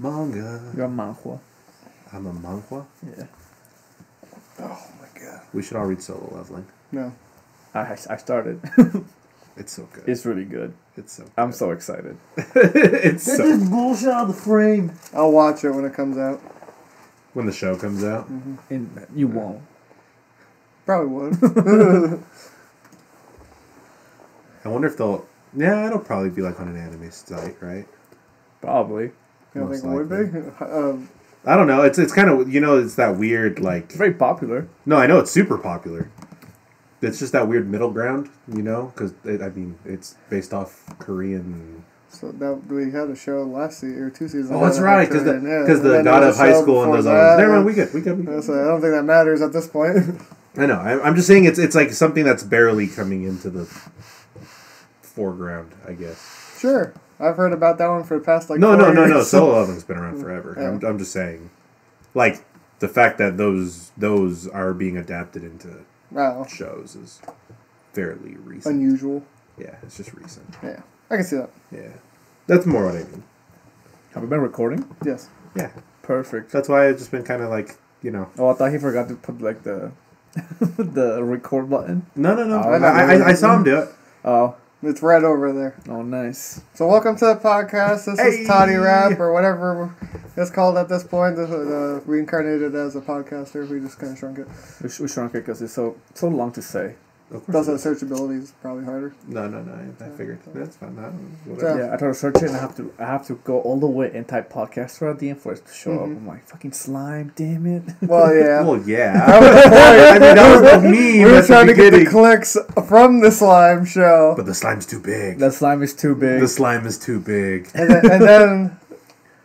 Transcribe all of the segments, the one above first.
Manga. You're a manhwa. I'm a manhwa? Yeah. Oh my god. We should all read Solo Leveling. No. I started. It's so good. It's really good. It's so good. I'm so excited. It's Get so this bullshit out of the frame. I'll watch it when it comes out. When the show comes out. Mm-hmm. And you won't. Probably would. I wonder if they'll... Yeah, it'll probably be like on an anime site, right? Probably. You don't Most think it would be? I don't know. It's kind of... You know, it's that weird, like... It's very popular. No, I know it's super popular. It's just that weird middle ground, you know? Because, I mean, it's based off Korean... So that we had a show last season or 2 seasons. Oh, that's right, because the and God there of was a High show School and before those that. others. Never mind, we good. So I don't think that matters at this point. I know. I'm just saying it's like something that's barely coming into the foreground, I guess. Sure. I've heard about that one for the past, like, No. 4 years. Solo Leveling's been around forever. Yeah. I'm just saying, like, the fact that those are being adapted into Wow. shows is fairly recent. Unusual. Yeah, it's just recent. Yeah. I can see that. Yeah, that's more what I mean. Have we been recording? Yes. Yeah, Perfect. that's why I've just been kind of like, you know. Oh, I thought he forgot to put like the the record button. No. Oh, I saw him do it. Oh, It's right over there. oh, nice. So welcome to the podcast. This Hey! is Toddy Rap, or whatever it's called at this point. This is Reincarnated as a podcaster. We just kind of shrunk it. We shrunk it because it's so long to say. Of course. Plus, it that is. searchability is probably harder. No. I figured that's fine. Yeah. Yeah, I tried to search it and I have to go all the way and type podcaster at the end for it to show up. I'm like, fucking slime, damn it. Well, yeah. Well, yeah. That was the point. I mean, that was the meme. We were at trying to get the beginning. clicks from the slime show. But the slime's too big. That slime is too big. The slime is too big. And then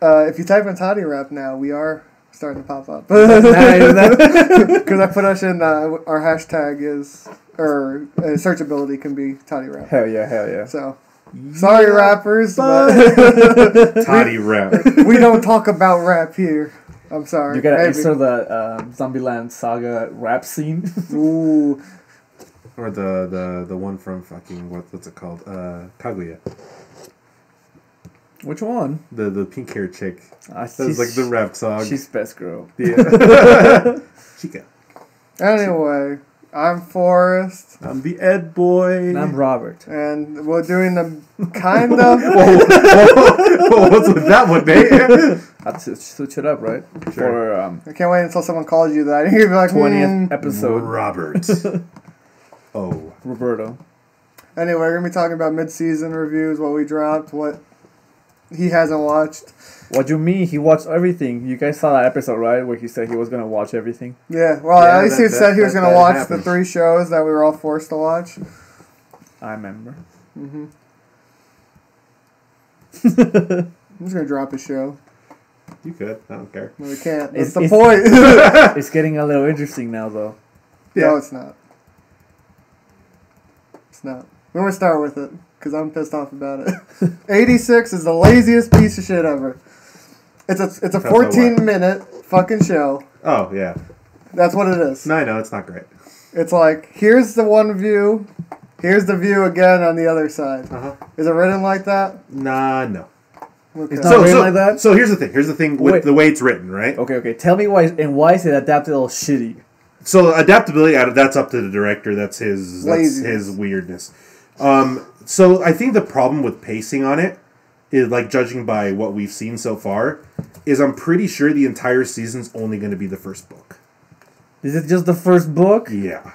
if you type in Toddy Rap now, we are starting to pop up. Nice. Because I put us in, our hashtag is, or searchability can be Toddy Rap. Hell yeah. So, sorry rappers, but Toddy rap. we don't talk about rap here. I'm sorry. You gotta Maybe. answer the Zombieland Saga rap scene. Ooh. Or the one from fucking, what's it called? Kaguya. Which one? The pink hair chick. That She's was like the rap song. She's best girl. Yeah. Chica. Anyway, I'm Forrest, I'm the Ed boy. And I'm Robert. and we're doing the kind of... Whoa, what's with that one, mate? Had to switch it up, right? Sure. For I can't wait until someone calls you that. You're gonna be like, 20th episode. Robert. Oh. Roberto. Anyway, we're going to be talking about mid-season reviews, what we dropped, what he hasn't watched. What do you mean? He watched everything. You guys saw that episode, right? Where he said he was gonna watch everything. Yeah, well, Yeah, at least he said he was going to that watch happened. the 3 shows that we were all forced to watch. I remember. Mm-hmm. I'm just going to drop a show. You could. I don't care. No, we can't. It's- That's the it's- point. It's getting a little interesting now, though. No, it's not. It's not. We're going to start with it, because I'm pissed off about it. 86 is the laziest piece of shit ever. It's a 14-minute fucking show. Oh, yeah. That's what it is. No, I know. It's not great. It's like, here's the one view, here's the view again on the other side. Uh-huh. Is it written like that? Nah, no. Okay. It's not written like that? So here's the thing. Here's the thing with Wait. the way it's written, right? Okay. Tell me why is it adapted all shitty? So adaptability, that's up to the director. That's his Laziness. weirdness. So I think the problem with pacing on it is, like, judging by what we've seen so far, is I'm pretty sure the entire season's only going to be the first book. Is it just the first book? Yeah.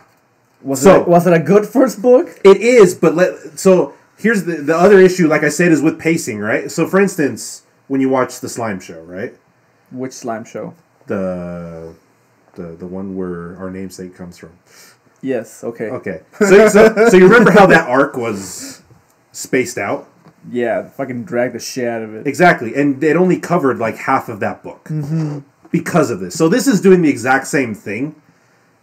Was it a good first book? It is, but so here's the other issue, like I said, is with pacing, right? So for instance, when you watch the Slime Show, right? Which slime show? The one where our namesake comes from. Yes. Okay. Okay. So you remember how that arc was spaced out? Yeah. Fucking drag the shit out of it. Exactly, and it only covered like half of that book because of this. So this is doing the exact same thing,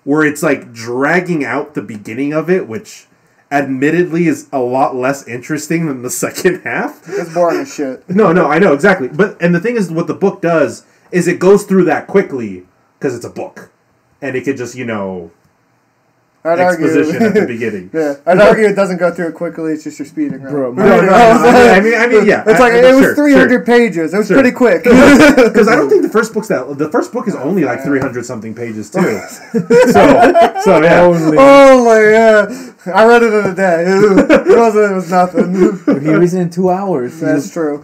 where it's like dragging out the beginning of it, which admittedly is a lot less interesting than the second half. It's boring as shit. No, I know, exactly. And the thing is, what the book does is it goes through that quickly because it's a book. And it could just, exposition at the beginning. Yeah, I'd argue it doesn't go through it quickly. It's just you're speeding, right? Bro, No, I mean, yeah. It's like it was 300 pages. It was pretty quick. Because I don't think the first book is only like 300 something pages too. so yeah. Oh my god! I read it in a day. It was nothing. He was in 2 hours. That's true.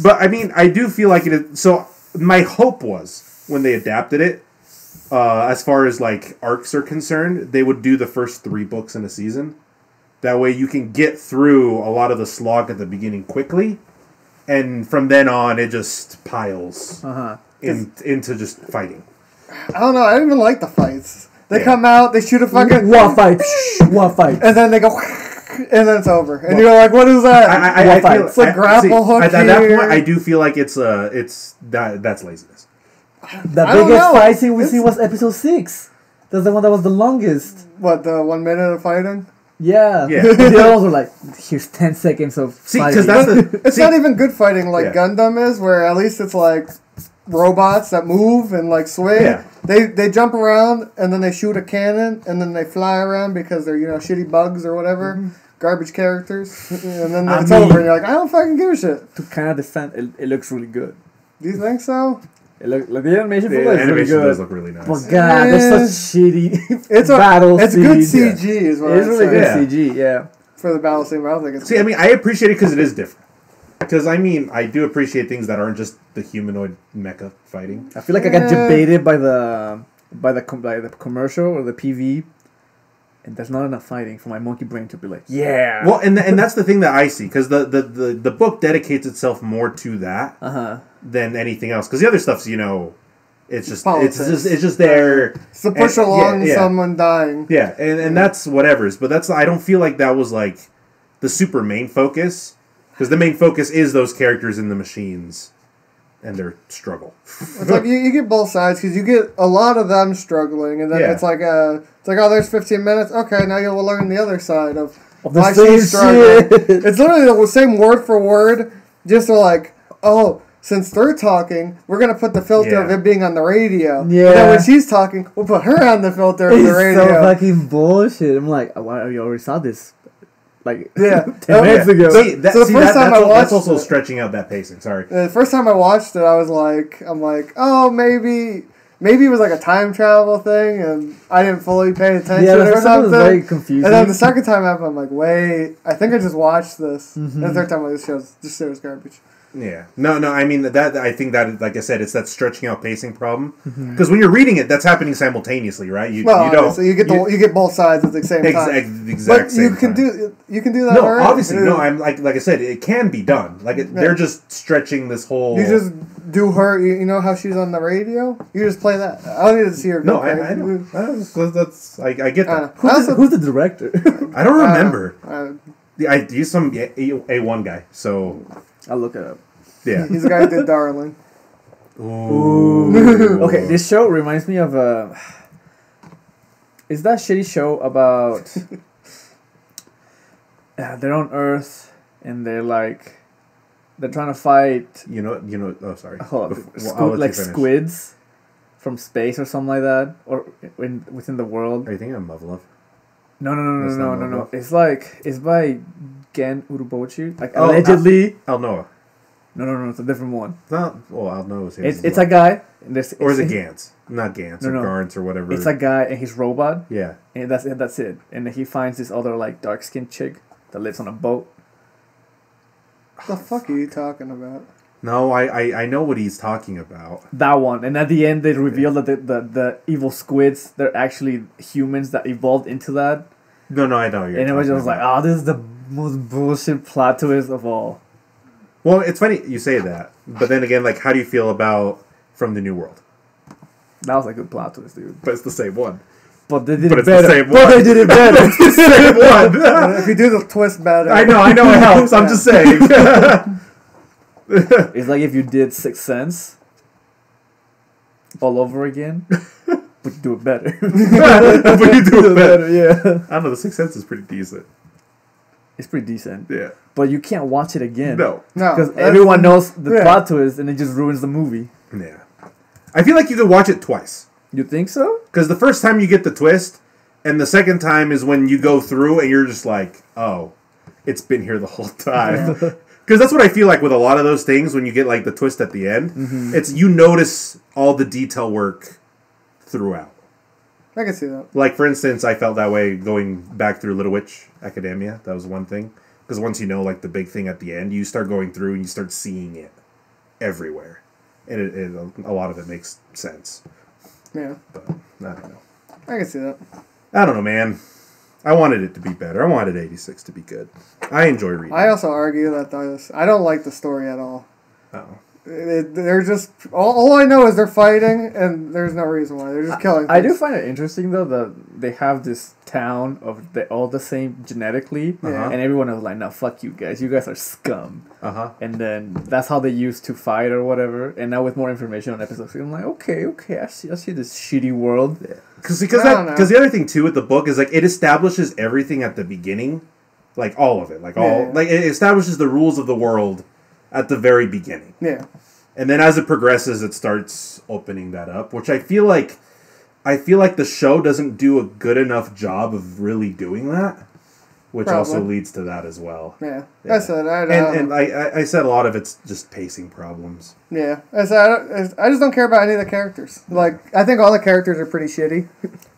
But I mean, I do feel like it is. So my hope was when they adapted it, as far as like arcs are concerned, they would do the first 3 books in a season. That way you can get through a lot of the slog at the beginning quickly, and from then on it just piles into just fighting. I don't know. I didn't even like the fights. They come out, they shoot a fucking one fight, and then they go, and then it's over, and you're like, "What is that?" I feel, it's a grapple hook. At that point, I do feel like that's laziness. The biggest fight scene we see was episode 6. That's the one that was the longest. What, the 1 minute of fighting? Yeah. Yeah. The others were like, here's 10 seconds of fighting. Because it's not even good fighting like Gundam is, where at least it's like robots that move and like swing. Yeah. They jump around and then they shoot a cannon and then they fly around because they're shitty bugs or whatever, garbage characters, and then it's over and you're like, I don't fucking give a shit. To kind of defend, it looks really good. Do you think so? It look like the animation. The animation does look really nice. But God, that's such shitty battle. It's good scene. CG, is what it's I'd really say. good CG. Yeah. For the battle scene, I don't think it's. See, I mean, I appreciate it because it is different. Because I mean, I do appreciate things that aren't just the humanoid mecha fighting. I feel like I got debated by the commercial or the PV, and there's not enough fighting for my monkey brain to be like, yeah. Well, and that's the thing that I see, because the book dedicates itself more to that than anything else. Because the other stuff's it's just it's just there. It's to push along someone dying. Yeah, and that's whatever's. But I don't feel like that was like the super main focus, because the main focus is those characters in the machines and their struggle. It's like you get both sides, because you get a lot of them struggling, and then it's like oh, there's 15 minutes. Okay, now you'll learn the other side of why she's struggling. It's literally the same word for word, just to like, oh, since they're talking, we're going to put the filter of it being on the radio. Yeah. And then when she's talking, we'll put her on the filter of the radio. It's so fucking bullshit. I'm like, why you already saw this? Like, 10 minutes ago. That's also stretching out that pacing. Sorry. The first time I watched it, I'm like, oh, maybe it was like a time travel thing, and I didn't fully pay attention or something. Was very confusing. And then the second time I'm like, wait, I think I just watched this. And the third time, this show's garbage. Yeah. No, I mean, I think that, like I said, it's that stretching out pacing problem. Because when you're reading it, that's happening simultaneously, right? You get both sides at the same time. You can do that. No, obviously, no. I'm like I said, it can be done. They're just stretching this whole. You just do her. You know how she's on the radio. You just play that. I don't need to see her. No, I know. I get that. Who's the director? I don't remember. He's some A1 guy. So I'll look it up. Yeah, he's the guy who did Darling. Ooh. Okay, this show reminds me of is that shitty show about they're on Earth and they're trying to fight. Oh, sorry. Hold on. Squids from space or something like that, or within the world. Are you thinking of Muv-Love? No. It's by Gen Urobuchi. Allegedly. Al Noah. No, it's a different one. Al Noah was here. It's a guy. Or is it Gantz? Not Gantz or Garns or whatever. It's a guy and his robot. Yeah. And that's it. And he finds this other dark-skinned chick that lives on a boat. What the fuck are you talking about? No, I know what he's talking about. That one. And at the end, they reveal that the evil squids, they're actually humans that evolved into that. No, I know. And it was just like, oh, this is the most bullshit plot twist of all. Well, it's funny you say that. But then again, how do you feel about From the New World? That was a good plot twist, dude. But it's the same one. But they did it better. They did it better. It's the same one. If you do the twist better. I know it helps. I'm just saying. It's like if you did Sixth Sense all over again, but you do it better. Yeah. I don't know, the Sixth Sense is pretty decent. It's pretty decent. Yeah. But you can't watch it again. No. Because everyone knows the plot twist and it just ruins the movie. Yeah. I feel like you could watch it twice. You think so? Because the first time you get the twist, And the second time is when you go through and you're just like, oh, it's been here the whole time. Because that's what I feel like with a lot of those things when you get like the twist at the end. Mm-hmm. It's you notice all the detail work throughout. I can see that. Like, for instance, I felt that way going back through Little Witch Academia. That was one thing. Because once you know, like, the big thing at the end, you start going through and you start seeing it everywhere. And a lot of it makes sense. Yeah. But, I don't know. I can see that. I don't know, man. I wanted it to be better. I wanted 86 to be good. I enjoy reading. I also argue that I don't like the story at all. Oh. They're just... All I know is they're fighting, and there's no reason why. They're just killing I do find it interesting, though, that they have this town of all the same genetically, and everyone is like, no, fuck you guys. You guys are scum. And then that's how they used to fight or whatever. And now with more information on episode 6, I'm like, okay, I see this shitty world. Because the other thing, too, with the book is, like, it establishes everything at the beginning. Like, all of it. Like, like it establishes the rules of the world at the very beginning. Yeah. And then as it progresses, it starts opening that up, which I feel like the show doesn't do a good enough job of really doing that, which also leads to that as well. Yeah. I said I said a lot of it's just pacing problems. Yeah. I said I just don't care about any of the characters. Like, I think all the characters are pretty shitty.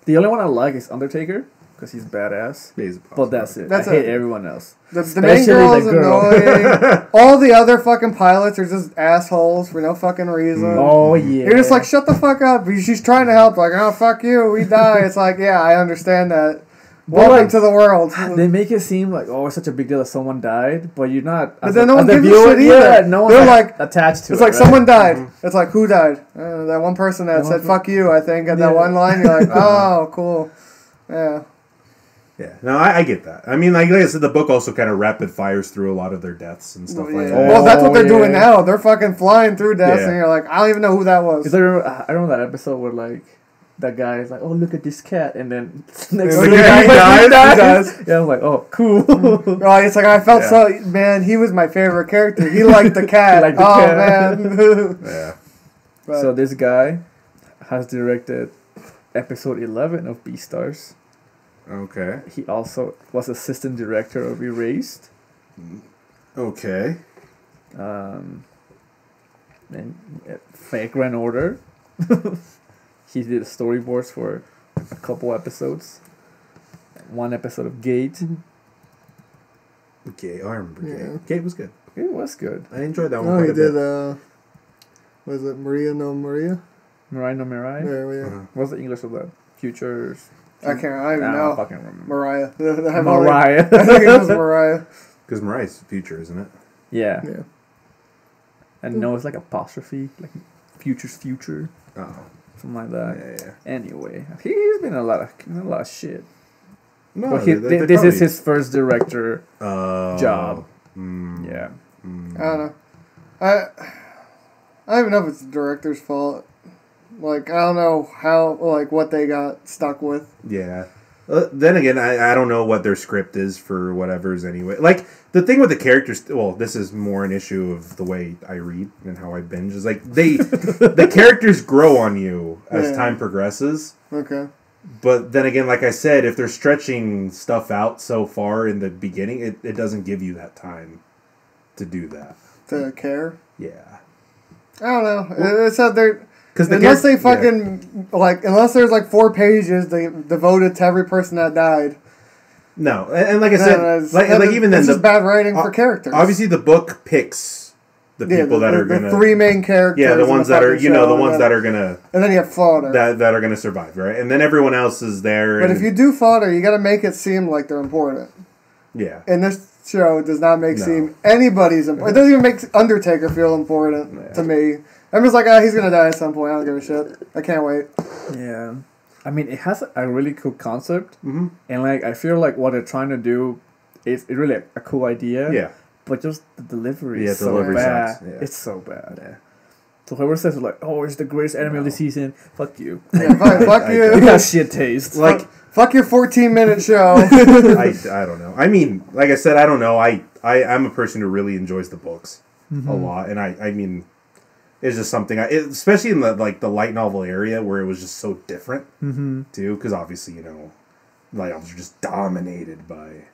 The only one I like is Undertaker. Because he's badass. But that's it. I hate everyone else. The main girl is annoying. All the other fucking pilots are just assholes for no fucking reason. Oh, yeah. You're just like, shut the fuck up. She's trying to help. Like, oh, fuck you. We die. It's like, yeah, I understand that. Welcome to the world. They make it seem like, oh, it's such a big deal that someone died. But you're not. But then no one gives a shit either. Yeah, no one's like attached to it. It's like someone died. Mm-hmm. It's like, who died? That one person that said, fuck you, I think, at that one line. You're like, oh, cool. Yeah. Yeah, no, I get that. I mean, like I said, the book also kind of rapid fires through a lot of their deaths and stuff like that. Well, that's what they're doing now. They're fucking flying through deaths, and you're like, I don't even know who that was. I remember that episode where, like, that guy is like, oh, look at this cat, and then next thing he dies. Yeah, I'm like, oh, cool. It's like, I felt so, man, he was my favorite character. He liked the cat. Man. Yeah. So this guy has directed episode 11 of Beastars. Okay. He also was assistant director of Erased. Okay. And Flagrant Order. He did storyboards for a couple episodes. One episode of Gate. Okay, I remember Gate. Gate was good. It was good. I enjoyed that one. He did, was it Maria No Maria? Mirai no Mirai? Yeah. What's the English of that? Futures... I don't even know. I fucking remember. Mariah. Mariah. I think it was Mariah. Because Mariah's future, isn't it? Yeah. And no, it's like apostrophe, like future. Oh. Something like that. Yeah. Anyway, he's been in a lot of shit. No, but this is his first director job. Yeah. I don't know. I don't even know if it's the director's fault. Like, I don't know how, like, what they got stuck with. Yeah. Then again, I don't know what their script is for whatever's anyway. Like, the thing with the characters, well, this is more an issue of the way I read and how I binge, is like, the characters grow on you as time progresses. Okay. But then again, like I said, if they're stretching stuff out so far in the beginning, it doesn't give you that time to do that. To care? Yeah. I don't know. It's that they're... Unless they fucking, unless there's 4 pages devoted to every person that died. No, and like I said, even then, it's just bad writing for characters. Obviously, the book picks the people that are gonna... The 3 main characters. Yeah, the ones that are, the ones that are gonna... And then you have fodder. That are gonna survive, right? And then everyone else is there. But if you do fodder, you gotta make it seem like they're important. Yeah. And this show does not seem anybody's important. It doesn't even make Undertaker feel important to me. I'm just like, he's gonna die at some point. I don't give a shit. I can't wait. Yeah, I mean, it has a really cool concept, and I feel like what they're trying to do is really a cool idea. Yeah, but just the delivery is so bad. Yeah. It's so bad. Yeah. So whoever says oh, it's the greatest anime of the season, fuck you. Yeah, fuck you. You got shit taste. Fuck your 14-minute show. I don't know. I mean, like I said, I don't know. I'm a person who really enjoys the books a lot, and I mean. It's just something, especially in the light novel area where it was just so different, too, because obviously, like are just dominated by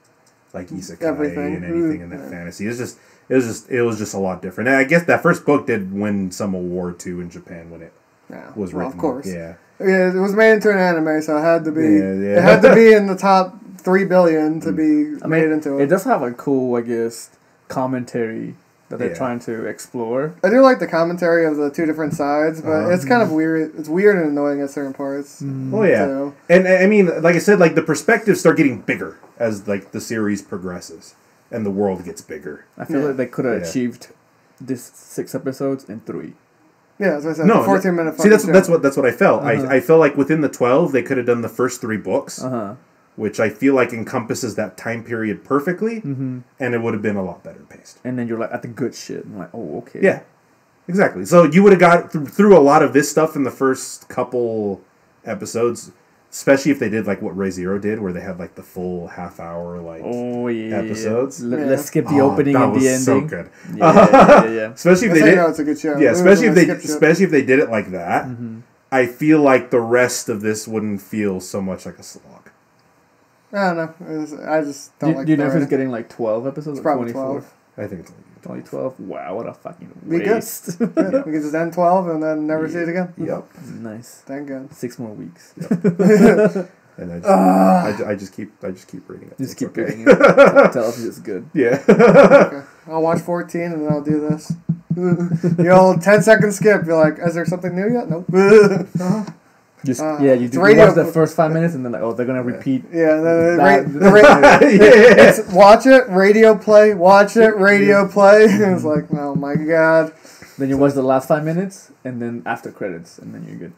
like isekai Everything. and anything in that fantasy. It was just a lot different. And I guess that first book did win some award too in Japan when it was written. Of course. Yeah. Yeah, it was made into an anime, so it had to be. Yeah. It had to be in the top 3 billion to be made into it. It does have a cool, I guess, commentary that they're trying to explore. I do like the commentary of the two different sides, but it's kind of weird. It's weird and annoying at certain parts. Oh yeah, so. And I mean, like I said, like the perspectives start getting bigger as like the series progresses and the world gets bigger. I feel like they could have achieved this 6 episodes in 3. Yeah, as I said, 14-minute. See, that's what I felt. I felt like within the 12 they could have done the first 3 books. Which I feel like encompasses that time period perfectly, and it would have been a lot better paced. And then you're like at the good shit. I'm like, oh, okay. Yeah, exactly. So you would have got through a lot of this stuff in the first couple episodes, especially if they did like what Re:Zero did, where they had like the full half-hour episodes. Let's skip the opening and the ending. So good. Yeah. Especially if they did. It's a good show. Yeah, especially if they did it like that. I feel like the rest of this wouldn't feel so much like a slog. I don't know. I just don't like. Do you know if it's getting like 12 episodes? It's probably 12. I think it's only 12. Wow, what a fucking We waste. could just end 12 and then never see it again. Yep. Nice. Thank God. 6 more weeks. Yep. And I just keep reading it. Just keep reading it. Tell us if it's good. Yeah. Okay. I'll watch 14 and then I'll do this. The old 10-second skip. You're like, is there something new yet? Nope. You watch the first 5 minutes and then like, they're gonna repeat. Yeah, it's watch it, radio play, watch it, radio play. It's like, oh my God. Then you watch the last 5 minutes and then after credits and then you're good.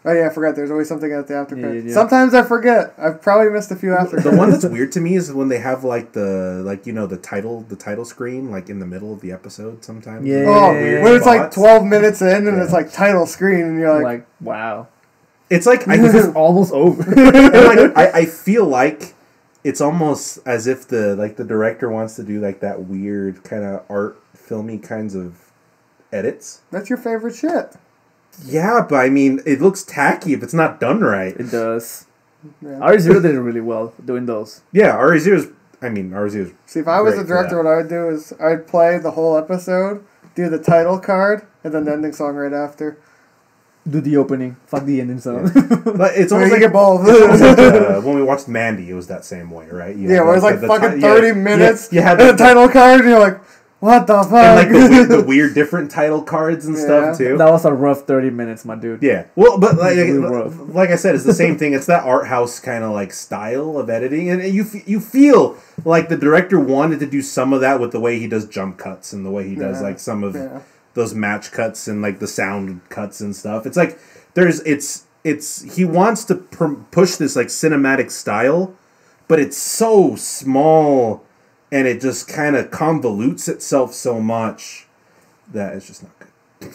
Oh yeah, I forgot. There's always something at the after credits. Yeah. Sometimes I forget. I've probably missed a few after. The one that's weird to me is when they have like the title screen like in the middle of the episode. Sometimes. Yeah. Oh, when it's like 12 minutes in and it's like title screen and you're like wow. It's like it's almost over. I feel like it's almost as if the director wants to do like that weird kind of art filmy kinds of edits. That's your favorite shit. Yeah, but I mean, it looks tacky if it's not done right. It does. Yeah. Re:Zero did it really well doing those. Yeah, Re:Zero's. See, if I was the director, what I would do is I'd play the whole episode, do the title card, and then the ending song right after. Do the opening, fuck the ending song. But it's almost like both. When we watched Mandy, it was that same way, right? Where it was like fucking 30 minutes, you had and the title card, and you're like, what the fuck? And like the weird different title cards and stuff too. That was a rough 30 minutes, my dude. Yeah. Well, but like I said, it's the same thing. It's that art house kind of like style of editing, and you feel like the director wanted to do some of that with the way he does jump cuts and the way he does like some of those match cuts and like the sound cuts and stuff. It's like he wants to push this like cinematic style, but it's so small. And it just kind of convolutes itself so much that it's just not good.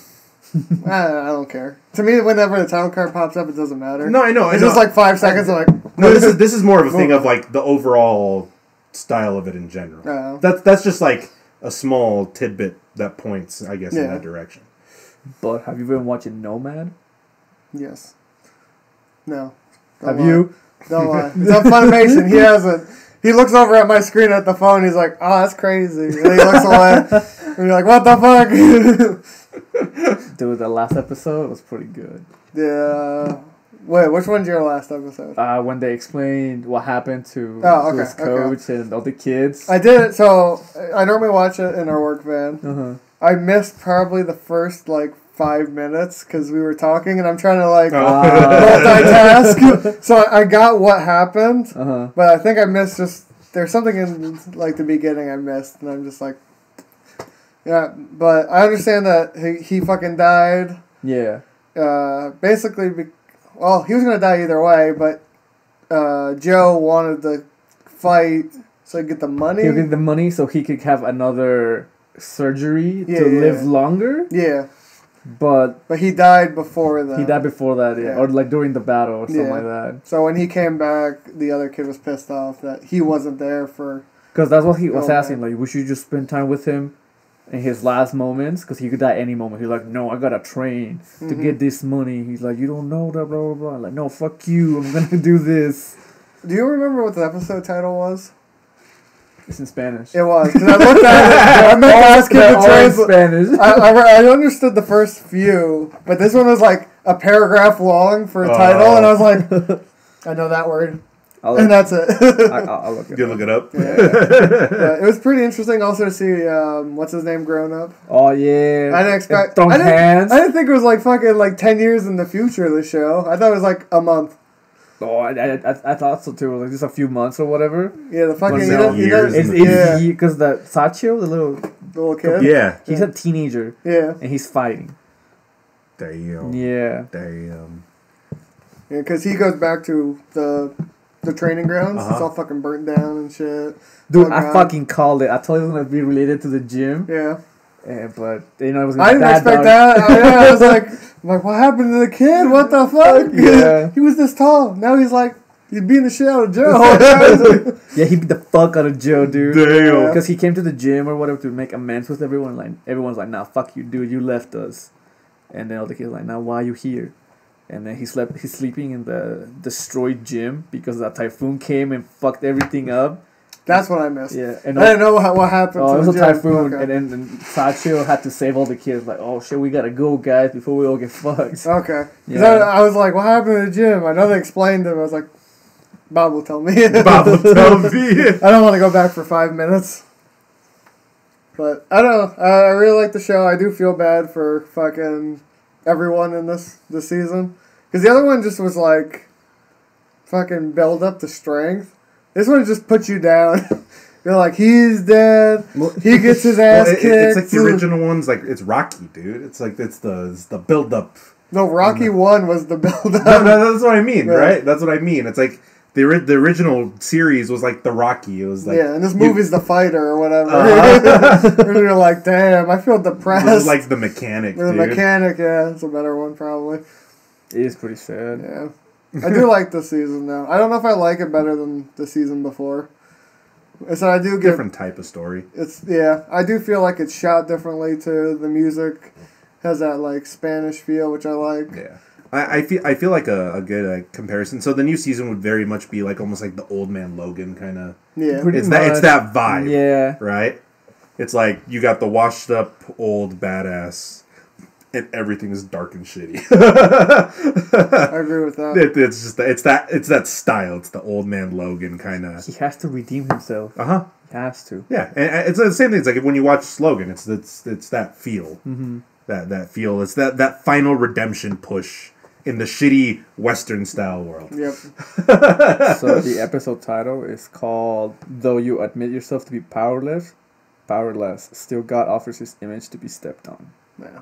I don't care. To me, whenever the title card pops up, it doesn't matter. No, I know. It's just like 5 seconds. I'm like, no, this is more of a thing of like the overall style of it in general. That's just like a small tidbit that points, I guess, in that direction. But have you been watching Nomad? Yes. No. Have you? Don't lie. It's on Funimation. He hasn't. He looks over at my screen at the phone. He's like, "Oh, that's crazy." And he looks away. And you're like, "What the fuck?" Dude, the last episode was pretty good. Yeah. Wait, which one's your last episode? When they explained what happened to his coach and all the kids. I did it. So I normally watch it in our work van. I missed probably the first 5 minutes because we were talking and I'm trying to multitask. So I got what happened, but I think I missed there's something in the beginning I missed, and I'm just like, yeah. But I understand that he fucking died. Yeah. Basically, he was gonna die either way, but Joe wanted to fight so he'd get the money. He'll get the money so he could have another surgery to live longer. Yeah. But he died before that. He died before that, or during the battle or something like that. So when he came back, the other kid was pissed off that he wasn't there for. Because that's what he was asking. Like, we should just spend time with him in his last moments, because he could die any moment. He's like, no, I gotta train to get this money. He's like, you don't know that, blah blah blah. I'm like, no, fuck you. I'm gonna do this. Do you remember what the episode title was? It's in Spanish. It was. Because I looked at it. I meant to ask him to translate. Spanish. I understood the first few, but this one was like a paragraph long for a title, and I was like, I know that word. And that's it. I'll look it up. You look it up? Yeah. It was pretty interesting also to see, what's his name grown up. Oh, yeah. I didn't expect... hands. I didn't think it was like fucking like 10 years in the future of the show. I thought it was like a month. Oh, I thought so too. Like just a few months or whatever. Yeah, the fucking... It's because the Sachio, the little kid? Yeah. He's a teenager. Yeah. And he's fighting. Damn. Yeah. Damn. Yeah, because he goes back to the training grounds. It's all fucking burnt down and shit. Dude, I fucking called it. I told you it was going to be related to the gym. Yeah. But, you know, it was I didn't expect that. I was like, what happened to the kid? What the fuck? Yeah. He was this tall. Now he's like, he's beating the shit out of Joe. Yeah, he beat the fuck out of Joe, dude. Damn. Because he came to the gym or whatever to make amends with everyone. Like, everyone's like, nah, fuck you, dude. You left us. And then all the kids like, now why are you here? And then he's sleeping in the destroyed gym because that typhoon came and fucked everything up. That's what I missed. Yeah, and I didn't know what happened. Oh, to it was the a gym. typhoon, Okay. and then Sachio had to save all the kids. Like, oh shit, we gotta go, guys, before we all get fucked. Okay. Yeah. I was like, what happened to the gym? I know they explained it. I was like, Bob will tell me. Bob will tell me. I don't want to go back for 5 minutes. But I don't know. I really like the show. I do feel bad for fucking everyone in this season. Because the other one just was like, fucking build up the strength. This one just puts you down. You're like, he's dead. Well, he gets his ass kicked. It's like the original ones. Like it's Rocky, dude. It's like it's the build up. No, Rocky 1 was the build up. No, that's what I mean, right? That's what I mean. It's like the original series was like the Rocky. It was like and this movie's the fighter or whatever. And you're like, damn, I feel depressed. It was like the mechanic. The mechanic, yeah, it's a better one probably. It is pretty sad. Yeah. I do like this season though. I don't know if I like it better than the season before. So I do get different type of story. I do feel like it's shot differently too. The music has that like Spanish feel, which I like. Yeah. I feel like a good comparison. So the new season would very much be like almost like the Old Man Logan kind of. Yeah. It's that vibe. Yeah. Right? It's like you got the washed up old badass and everything is dark and shitty. I agree with that. It's just it's that style. It's the Old Man Logan kind of. He has to redeem himself. He has to. Yeah, and it's the same thing. It's like when you watch Logan, it's that feel. Mm-hmm. That feel. It's that final redemption push in the shitty Western style world. Yep. So the episode title is called "Though You Admit Yourself to Be Powerless, Still God Offers His Image to Be Stepped On." Yeah.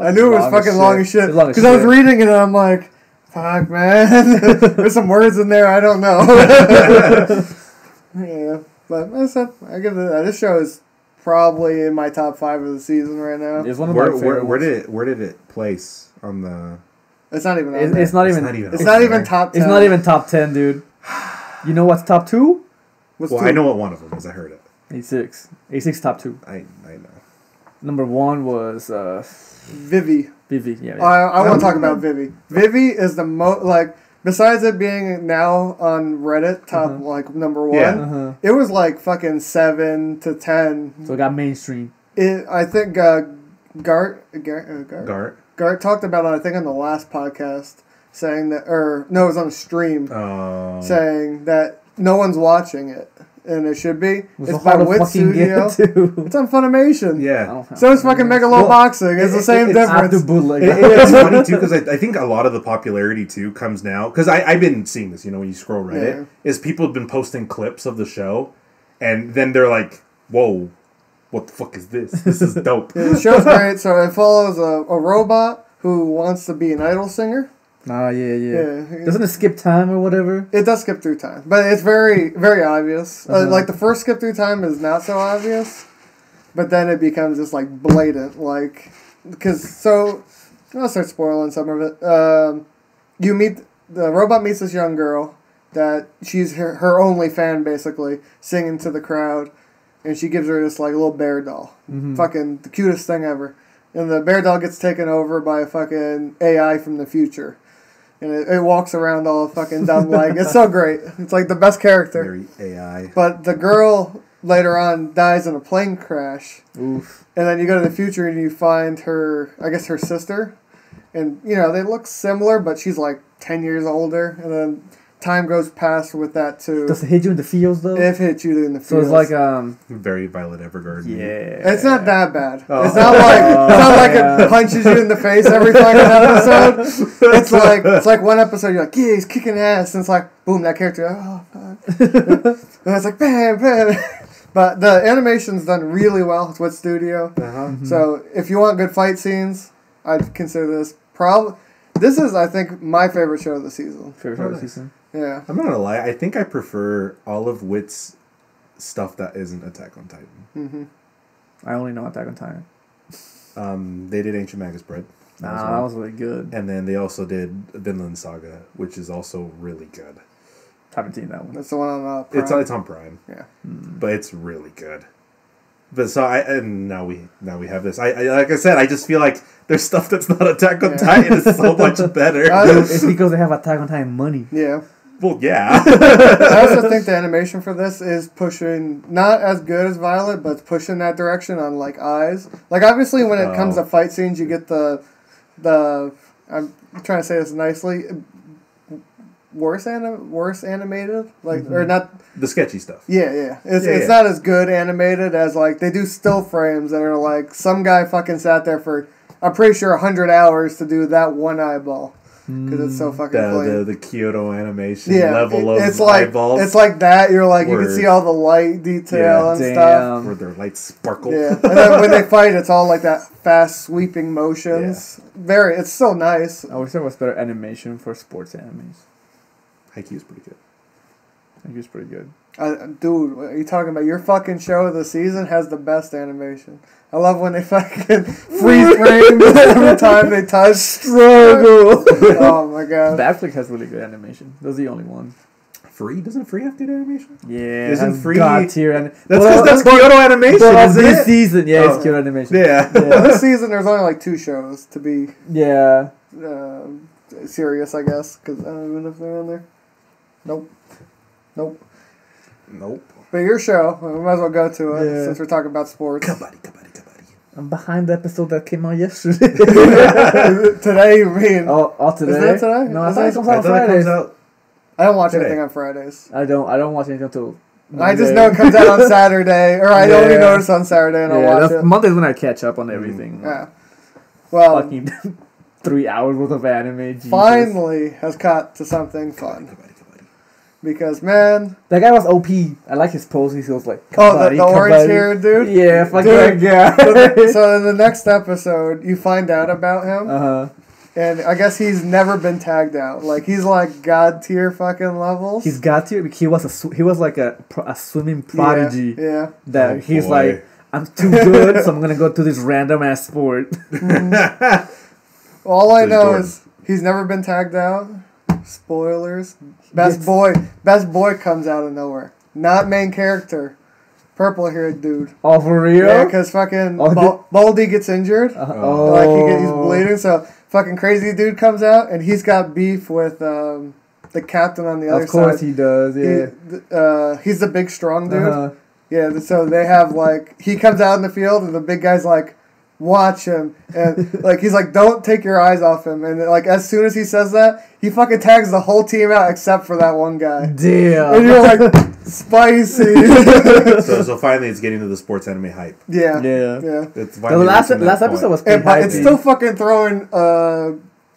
I knew it was fucking long as shit. Because I was reading it and I'm like, fuck, man. There's some words in there I don't know. Yeah. But I give it, this show is probably in my top 5 of the season right now. It's one of my favorite ones. Where did it place on the... It's not even It's not even top 10. It's not even top 10, dude. You know what's top 2? I know what one of them is. I heard it. A6 top 2. I know. Number 1 was Vivy. Yeah. I want to talk about Vivy. Vivy is the most, like, besides it being now on Reddit, top, like, number 1, it was, like, fucking 7 to 10. So it got mainstream. I think Gart talked about it, I think, on the last podcast, saying that, it was on a stream, saying that no one's watching it. And it should be. It's by Wit Studio. It's on Funimation. Yeah. So it's fucking megaloboxing. It's the same difference. It's funny too because I think a lot of the popularity too comes now because I've been seeing this. You know, when you scroll Reddit, is people have been posting clips of the show, and then they're like, "Whoa, what the fuck is this? This is dope." Yeah, the show's great. So it follows a robot who wants to be an idol singer. Yeah. Doesn't it skip time or whatever? It does skip through time, but it's very, very obvious. Like the first skip through time is not so obvious, but then it becomes just like blatant. Like, I'll start spoiling some of it. The robot meets this young girl that she's her only fan basically, singing to the crowd, and she gives her this like little bear doll, fucking the cutest thing ever. And the bear doll gets taken over by a fucking AI from the future. And it walks around all fucking dumb like. It's so great. It's like the best character. Very AI. But the girl later on dies in a plane crash. Oof. And then you go to the future and you find her, I guess her sister. And, you know, they look similar, but she's like 10 years older. And then time goes past with that too. Does it hit you in the feels though? It hits you in the feels. So it's like very Violet Evergarden. Yeah. It's not that bad. Oh. It's not like it punches you in the face every fucking episode. It's like one episode you're like, yeah, he's kicking ass, and it's like boom, that character, oh fuck. And it's like bam, bam. But the animation's done really well. It's with Studio. So if you want good fight scenes, I'd consider this This is, I think, my favorite show of the season. Favorite show of the season? Yeah. I'm not gonna lie. I think I prefer all of Wit's stuff that isn't Attack on Titan. Mm-hmm. I only know Attack on Titan. They did Ancient Magus Bread. That was really good. And then they also did Vinland Saga, which is also really good. Haven't seen that one. That's the one on Prime. It's on Prime. Yeah. But it's really good. But so now we have this. I like I said, I just feel like there's stuff that's not Attack on Titan is so much better. It's because they have Attack on Titan money. Yeah. Well, yeah. I also think the animation for this is pushing, not as good as Violet, but it's pushing that direction on like eyes. Like obviously when it comes to fight scenes, you get the I'm trying to say this nicely, worse animated, like or not the sketchy stuff. Yeah. It's not as good animated as like they do still frames that are like some guy fucking sat there for I'm pretty sure 100 hours to do that one eyeball because it's so fucking clean. The Kyoto animation level of it's like, eyeballs. It's like that. You're like you can see all the light detail and stuff. Where their lights sparkle. Yeah, and then when they fight, it's all like that fast sweeping motions. Yeah. It's so nice. I wish there was better animation for sports animes. Haikyuu's pretty good. Haikyuu's pretty good. Dude, what are you talking about? Your fucking show of the season has the best animation. I love when they fucking freeze frame every time they touch. Struggle. Oh my god. Batfleck has really good animation. Those are the only ones. Free? Doesn't Free have good animation? Yeah. Isn't Free God tier that's because that's Kyoto animation, isn't this it? season, yeah, it's Kyoto animation. Yeah. Well, this season there's only like 2 shows to be serious, I guess, because I don't even know if they're on there. Nope. But your show, we might as well go to it since we're talking about sports. Kabaddi. I'm behind the episode that came out yesterday. Today, you mean? Oh, today? Isn't it today? No, I thought it comes out on Fridays. I don't watch anything on Fridays. I don't watch anything until Monday. I just know it comes out on Saturday, or I only notice on Saturday and I'll watch it. Monday's when I catch up on everything. Yeah. Well, fucking 3 hours worth of anime. Jesus. Finally has caught to something fun. Because, man... That guy was OP. I like his pose. He was like... the orange hair dude? Yeah, fuck that guy. So in the next episode, you find out about him. Uh-huh. And I guess he's never been tagged out. Like, he's like God tier fucking levels. He's God tier. He was like a swimming prodigy. Yeah. That he's like, I'm too good, so I'm going to go to this random ass sport. All I know is he's never been tagged out. Spoilers. Best boy comes out of nowhere. Not main character. Purple haired dude. Oh, for real? Yeah, because fucking Baldy gets injured. Like he's bleeding, so fucking crazy dude comes out and he's got beef with the captain on the other side. Of course he does, yeah. He's the big strong dude. Yeah, so they have like he comes out in the field and the big guy's like, watch him, and like he's like, don't take your eyes off him, and like as soon as he says that, he fucking tags the whole team out except for that one guy. Damn. And you're like, spicy. so finally it's getting to the sports anime hype. Yeah. It's the last episode was pretty but it's still fucking throwing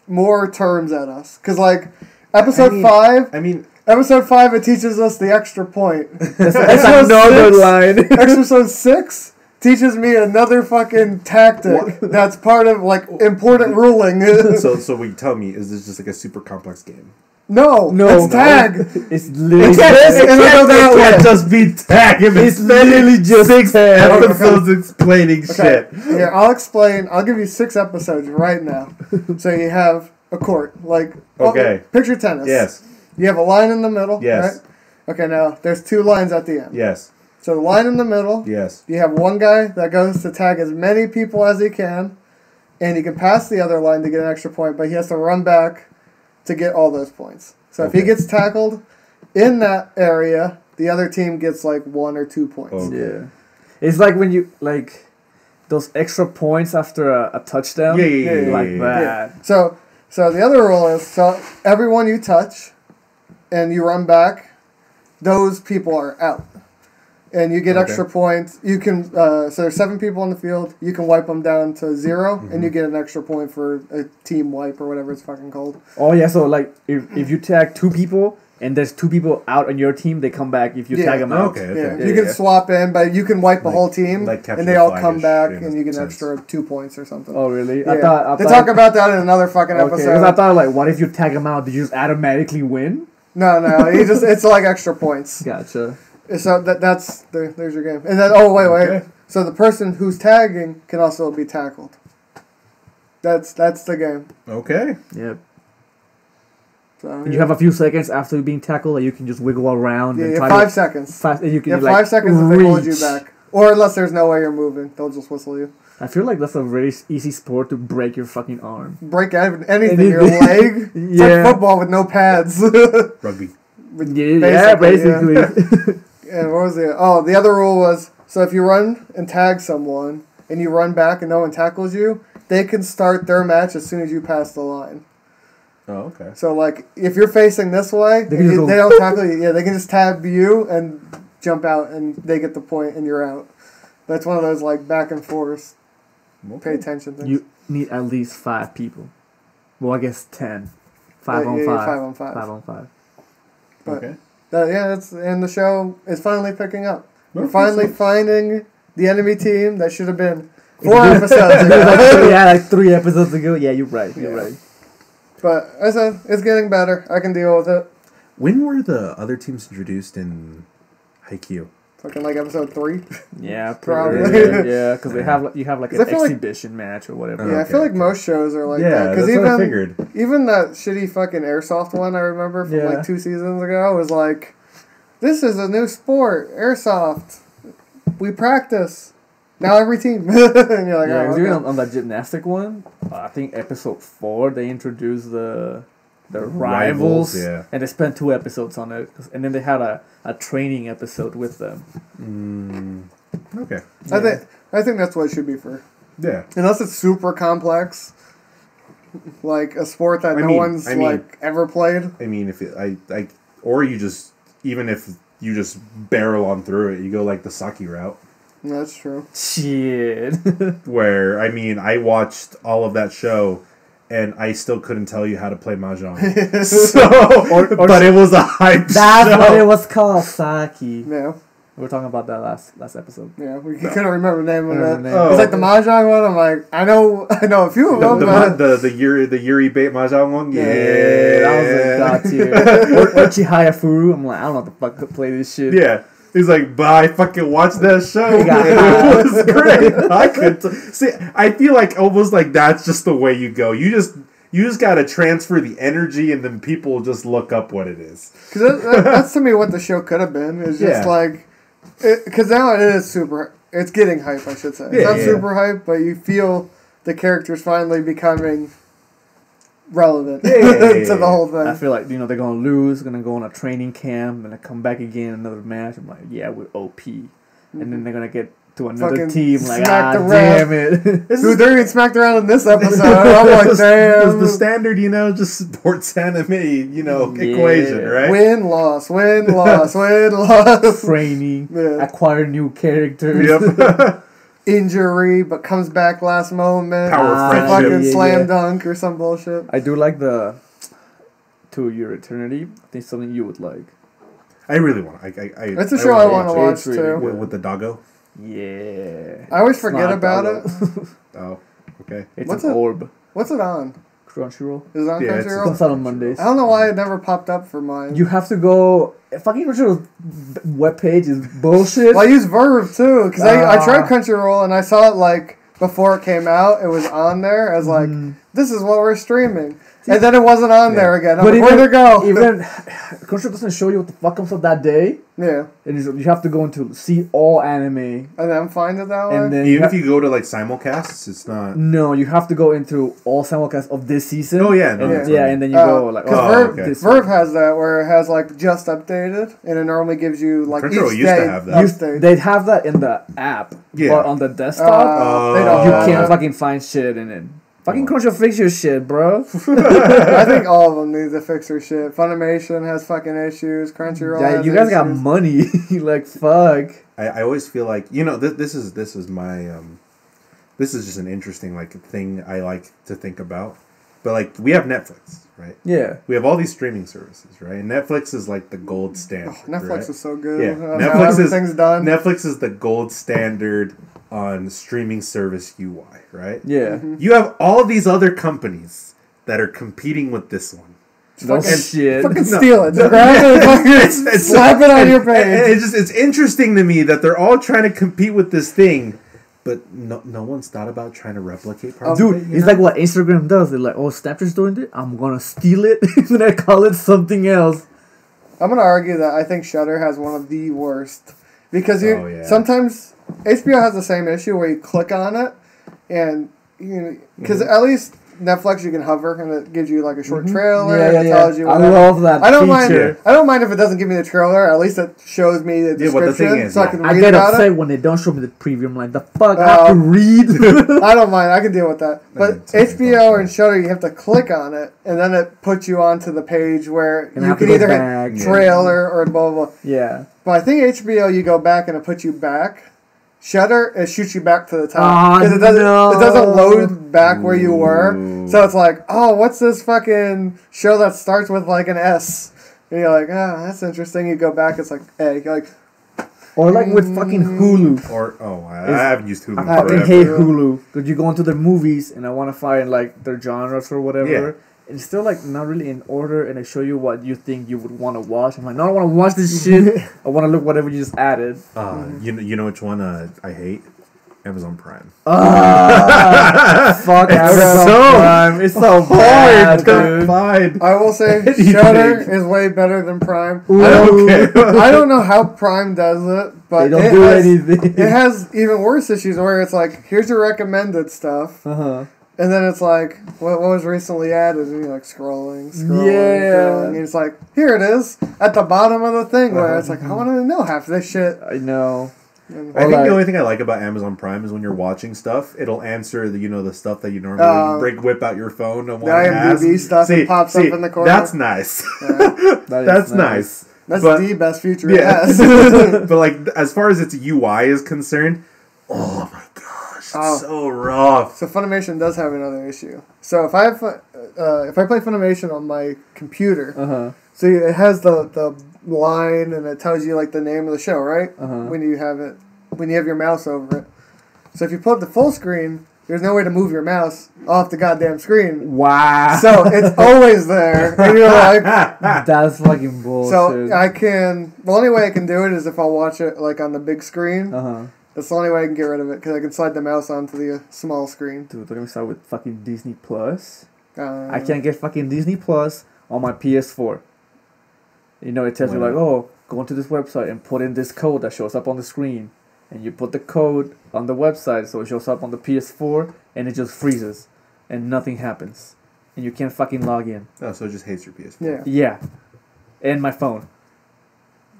more terms at us, because like episode 5 it teaches us the extra point. That's another line. Episode 6 teaches me another fucking tactic that's part of like important ruling. So what you tell me is this just like a super complex game? No, it's tag. It's literally it can't just be tag. It's literally just 6 episodes explaining shit. Here, I'll explain. I'll give you 6 episodes right now. So you have a court, like picture tennis. Yes. You have a line in the middle. Yes. Right? Okay, now there's 2 lines at the end. Yes. So the line in the middle. Yes. You have one guy that goes to tag as many people as he can, and he can pass the other line to get an extra point, but he has to run back to get all those points. So if he gets tackled in that area, the other team gets like 1 or 2 points. Okay. Yeah. It's like when you, like, those extra points after a touchdown. Like that. Yeah. So the other rule is, so everyone you touch and you run back, those people are out. And you get extra points. You can, so there's 7 people on the field. You can wipe them down to 0, and you get an extra point for a team wipe or whatever it's fucking called. Oh, yeah, so, like, if you tag 2 people, and there's 2 people out on your team, they come back if you tag them out. Okay. You can swap in, but you can wipe the whole team, and they all come back, and you get an extra 2 points or something. Oh, really? Yeah. I thought they talk about that in another fucking episode. Because I thought, like, what if you tag them out? Did you just automatically win? No, it's like extra points. Gotcha. So there's your game. And then, wait. Okay. So the person who's tagging can also be tackled. That's the game. Okay. Yep. So, you have a few seconds after being tackled that you can just wiggle around. Yeah, and you try have 5 seconds. And you can, you have like, 5 seconds if they hold you back. Or unless there's no way you're moving. They'll just whistle you. I feel like that's a very easy sport to break your fucking arm. Break anything. Your leg. It's like football with no pads. Rugby. Basically. And what was the... Oh, the other rule was, so if you run and tag someone, and you run back and no one tackles you, they can start their match as soon as you pass the line. Oh, okay. So, like, if you're facing this way, they don't tackle you. They can just tab you and jump out, and they get the point, and you're out. That's one of those, like, back and forth, pay attention things. You need at least 5 people. Well, I guess 10. 5 on 5. 5 on 5. 5 on 5. But okay. And the show is finally picking up. We're finally finding the enemy team that should have been 4 episodes ago. Like 3 episodes ago. Yeah, you're right. You're right. But as I said, it's getting better. I can deal with it. When were the other teams introduced in Haikyuu? Fucking like episode 3. Yeah, probably. Yeah, because you have like an exhibition match or whatever. Yeah, I feel like most shows are like that. Because what I figured. Even that shitty fucking airsoft one I remember from like 2 seasons ago was like, this is a new sport, airsoft. We practice. Now every team. And you're like, even on the gymnastic one, I think episode 4 they introduced the rivals, and they spent 2 episodes on it, and then they had a training episode with them. Okay. Yeah. I think that's what it should be for. Yeah. Unless it's super complex, like a sport that no one's ever played. I mean, if or you just, even if you just barrel on through it, you go like the Saki route. That's true. Shit. Where, I mean, I watched all of that show, and I still couldn't tell you how to play Mahjong. But it was a hype That's show. what it was called, Saki. Yeah. We were talking about that last episode. Yeah, we couldn't remember the name of it. It's like the Mahjong one. I'm like, I know a few of them. The Yuri bait Mahjong one? Yeah. That was a god tier. or Chihaya Furu. I'm like, I don't know what the fuck to play this shit. Yeah. He's like, but I fucking watched that show. It was great. I could see. I feel like almost like that's just the way you go. You just gotta transfer the energy, and then people just look up what it is. Because that's to me what the show could have been. It's just like, because now it is super. It's getting hype, I should say. It's not super hype, but you feel the characters finally becoming relevant to the whole thing. I feel like, they're gonna lose, gonna go on a training camp, and come back again another match. I'm like, yeah, we're OP, and then they're gonna get to another fucking team like, damn it. Dude, they're getting smacked around in this episode. I'm like, damn. The standard, just sports anime, equation, right? Win, loss, win, loss, win, loss. Training, acquire new characters. Yep. Injury, but comes back last moment. Power friendship. Fucking slam dunk or some bullshit. I do like the To Your Eternity. I think something you would like. I really want. It's a show I want to watch too. With the doggo. Yeah. I always forget about it. Oh, okay. It's an orb. What's it on? Crunchyroll. Is it on Crunchyroll? It comes out on Mondays. I don't know why it never popped up for mine. You have to go. Fucking Crunchyroll's webpage is bullshit. Well, I use Verve too, because I tried Crunchyroll and I saw it like before it came out. It was on there as like this is what we're streaming. And then it wasn't on there again. But where'd it go? Even Crunchyroll doesn't show you what the fuck comes up that day. Yeah. You have to go into see all anime. And then find it that way? And then even if you go to like simulcasts, it's not... No, you have to go into all simulcasts of this season. Oh, yeah. No, and then you go like... Because Verve has that where it has like just updated. And it normally gives you like Crunchyroll each used day to have that. They'd have that in the app. Yeah. But on the desktop, they don't you have can't that. fucking find shit in it. Fucking Crunchyroll fix your shit, bro. I think all of them need to fix their shit. Funimation has fucking issues. Crunchyroll has you guys issues. got money. Like, fuck. I always feel like, you know, this is my this is just an interesting like thing I like to think about. But like we have Netflix, right? Yeah. We have all these streaming services, right? And Netflix is like the gold standard. Netflix right? is so good. Yeah, Everything's done. Netflix is the gold standard on streaming service UI, right? Yeah. Mm-hmm. You have all these other companies that are competing with this one. No shit. Fucking steal it. Grab it, fucking slap it on your page. It's interesting to me that they're all trying to compete with this thing, but no one's thought about trying to replicate parts Dude, of it, it's like what Instagram does. They're like, oh, Snapchat's doing it. I'm gonna steal it and I call it something else. I'm gonna argue that I think Shudder has one of the worst because sometimes HBO has the same issue where you click on it and because at least Netflix you can hover and it gives you like a short trailer. Yeah. It tells you whatever. I love that. I don't feature. mind. I don't mind if it doesn't give me the trailer. At least it shows me the description, what the thing is, so I can I read get about upset it. when they don't show me the preview. I'm like, the fuck, I have to read. I don't mind. I can deal with that. But HBO and Shudder, you have to click on it, and then it puts you onto the page where And I you have to can go either back. hit trailer or blah, blah, blah. Yeah. But I think HBO, you go back and it puts you back. Shudder, it shoots you back to the top. Because it doesn't load back where you were. So it's like, oh, what's this fucking show that starts with like an S? And you're like, oh, that's interesting. You go back, it's like A. You're like, or like with fucking Hulu. I haven't used Hulu. I fucking hate Hulu. Because you go into their movies and I want to find like their genres or whatever. Yeah. And it's still like not really in order and they show you what you think you would want to watch. I'm like, no, I don't want to watch this shit. I want to look whatever you just added. You know which one I hate? Amazon Prime. Fuck Amazon Prime. It's so bad, dude. I will say Shudder is way better than Prime. Okay. I don't know how Prime does it, but They don't do anything. It has even worse issues where it's like, here's your recommended stuff. And then it's like, what was recently added? And you're like scrolling. And it's like, here it is at the bottom of the thing where it's like, I want to know half this shit. I know. I think the only thing I like about Amazon Prime is when you're watching stuff, it'll answer the stuff that you normally whip out your phone and want to ask. The IMDb stuff that pops up in the corner. That's nice. That's nice. That's the best feature it has. But like as far as its UI is concerned, oh my gosh, it's so rough. So Funimation does have another issue. So if I play Funimation on my computer, so it has the line and it tells you like the name of the show, right? When you have your mouse over it. So if you pull up the full screen, there's no way to move your mouse off the goddamn screen. Wow. So it's always there, and you're like, that's fucking bullshit. So the only way I can do it is if I watch it like on the big screen. That's the only way I can get rid of it because I can slide the mouse onto the small screen. Dude, let me start with fucking Disney Plus. I can't get fucking Disney Plus on my PS4. You know, it tells you like, oh, go into this website and put in this code that shows up on the screen. And you put the code on the website so it shows up on the PS4 and it just freezes. And nothing happens. And you can't fucking log in. Oh, so it just hates your PS4. Yeah. And my phone.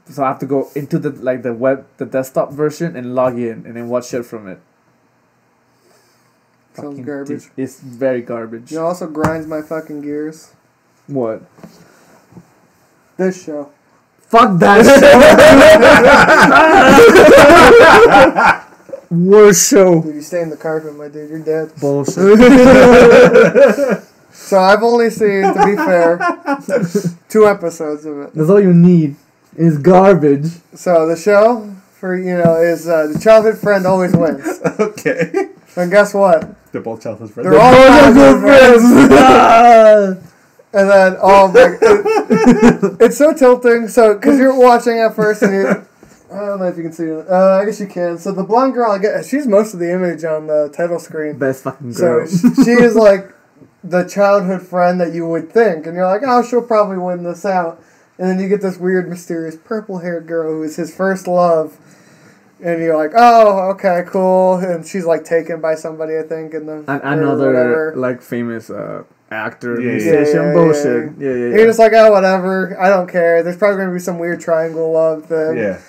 So I have to go into the desktop version and log in and then watch shit from it. Sounds garbage. It's very garbage. It also grinds my fucking gears. What? This show. Fuck that show. Worst show. Dude, you stay in the carpet, my dude. You're dead. Bullshit. So I've only seen, to be fair, 2 episodes of it. That's all you need. It's garbage. So the show is the childhood friend always wins. Okay. And guess what? They're both childhood friends. They're all childhood friends. And then, it's so tilting. So, because you're watching at first, and I don't know if you can see it. I guess you can. So the blonde girl, she's most of the image on the title screen. Best fucking girl. So she is like the childhood friend that you would think, and you're like, oh, she'll probably win this out. And then you get this weird, mysterious, purple-haired girl who is his first love. And you're like, oh, okay, cool. And she's, like, taken by somebody, I think. Another, like, famous actor, musician, bullshit. Yeah. You're just like, oh, whatever. I don't care. There's probably going to be some weird triangle love thing. Yeah.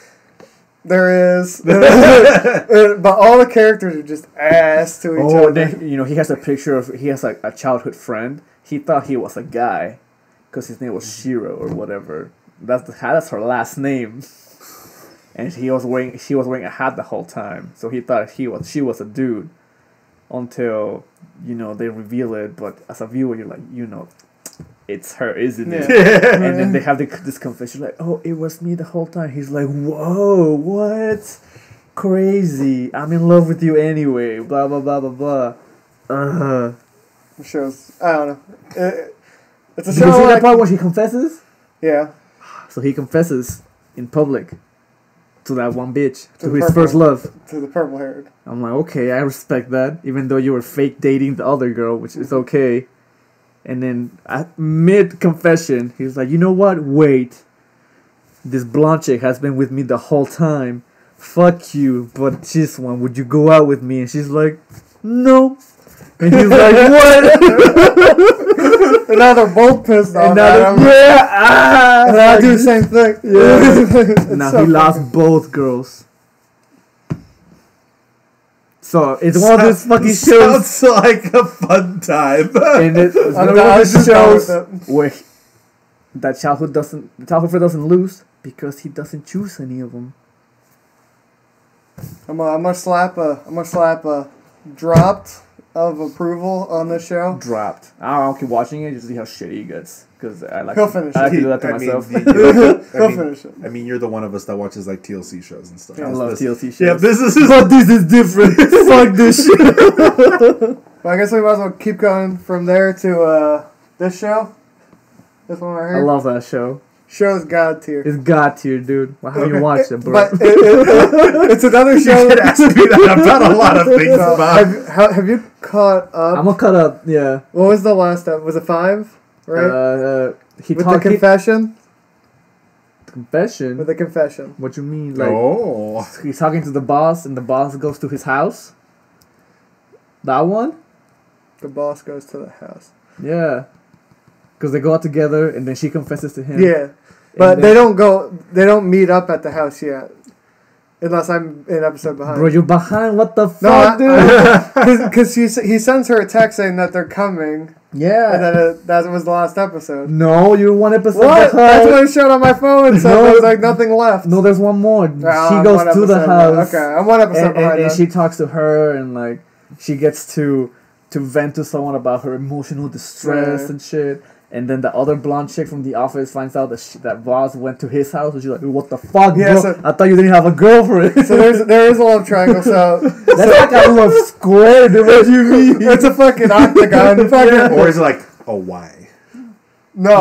There is. But all the characters are just ass to each other. Then, he has a picture of, he has, like, a childhood friend. He thought he was a guy. Because his name was Shiro or whatever. That's her last name. And she was wearing a hat the whole time. So he thought she was a dude. Until, they reveal it. But as a viewer, you're like, it's her, isn't it? Yeah. And then they have this confession like, oh, it was me the whole time. He's like, whoa, what? Crazy. I'm in love with you anyway. Blah, blah, blah, blah, blah. It shows, I don't know. It's a show. Did you see that part where she confesses? Yeah. So he confesses in public to that one bitch, to his first love. To the purple-haired. I'm like, okay, I respect that, even though you were fake dating the other girl, which is okay. And then at mid-confession, he's like, you know what? Wait. This blonde chick has been with me the whole time. Fuck you, but this one, would you go out with me? And she's like, no. And he's like, what? And now they're both pissed off. And I do the same thing. Yeah. Now he lost both girls. So it's one of those fucking shows. Sounds like a fun time. And it's one of those shows where the childhood friend doesn't lose because he doesn't choose any of them. I'm gonna slap a dropped of approval on this show. Dropped. I'll keep watching it just to see how shitty he gets. Because I like to do that to myself. He'll finish it. I mean, you're the one of us that watches like TLC shows and stuff. I love TLC shows. Yeah, this is different. Fuck this shit. Well, I guess we might as well keep going from there to this show. This one right here. I love that show. Show's God tier. It's God tier, dude. Why haven't you watched it, bro? But it's another show. You could ask me that about a lot of things. Have you caught up? I'm gonna cut up. Yeah. What was the last step? Was it 5? Right. With the confession. Confession. With the confession. What you mean? Like, he's talking to the boss, and the boss goes to his house. That one. The boss goes to the house. Yeah. Because they go out together, and then she confesses to him. Yeah. But they don't meet up at the house yet. Unless I'm an episode behind. Bro, you're behind? What the fuck, dude? Because he sends her a text saying that they're coming. Yeah. And then that was the last episode. No, you're 1 episode behind. That's what it showed on my phone, so there was like nothing left. No, there's one more. She goes to the house. Okay, I'm 1 episode behind. And she talks to her, and like, she gets to vent to someone about her emotional distress and shit. And then the other blonde chick from the office finds out that boss went to his house, and she's like, "What the fuck, bro? So, I thought you didn't have a girlfriend." So there is a love triangle. So that's like a love square. Dude, what do you mean? It's a fucking octagon. Or is it like a Y? No.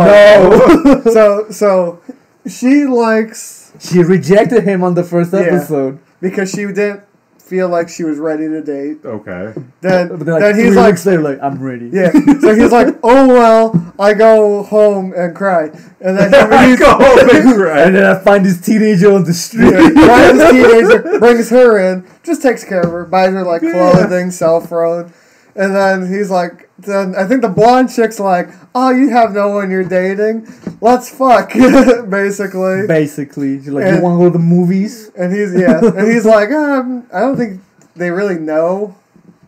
So she rejected him on the first episode because she didn't feel like she was ready to date. Okay. Then he's like, I'm ready. Yeah. So he's like, oh well, I go home and cry, and then I go home and cry, and then I find this teenager on the street. Finds this teenager, brings her in, just takes care of her, buys her like clothing, cell phone, and then he's like, then I think the blonde chick's like, oh, you have no one you're dating, let's fuck, basically. Basically, she's like, you want to go to the movies? And he's like, I don't think they really know.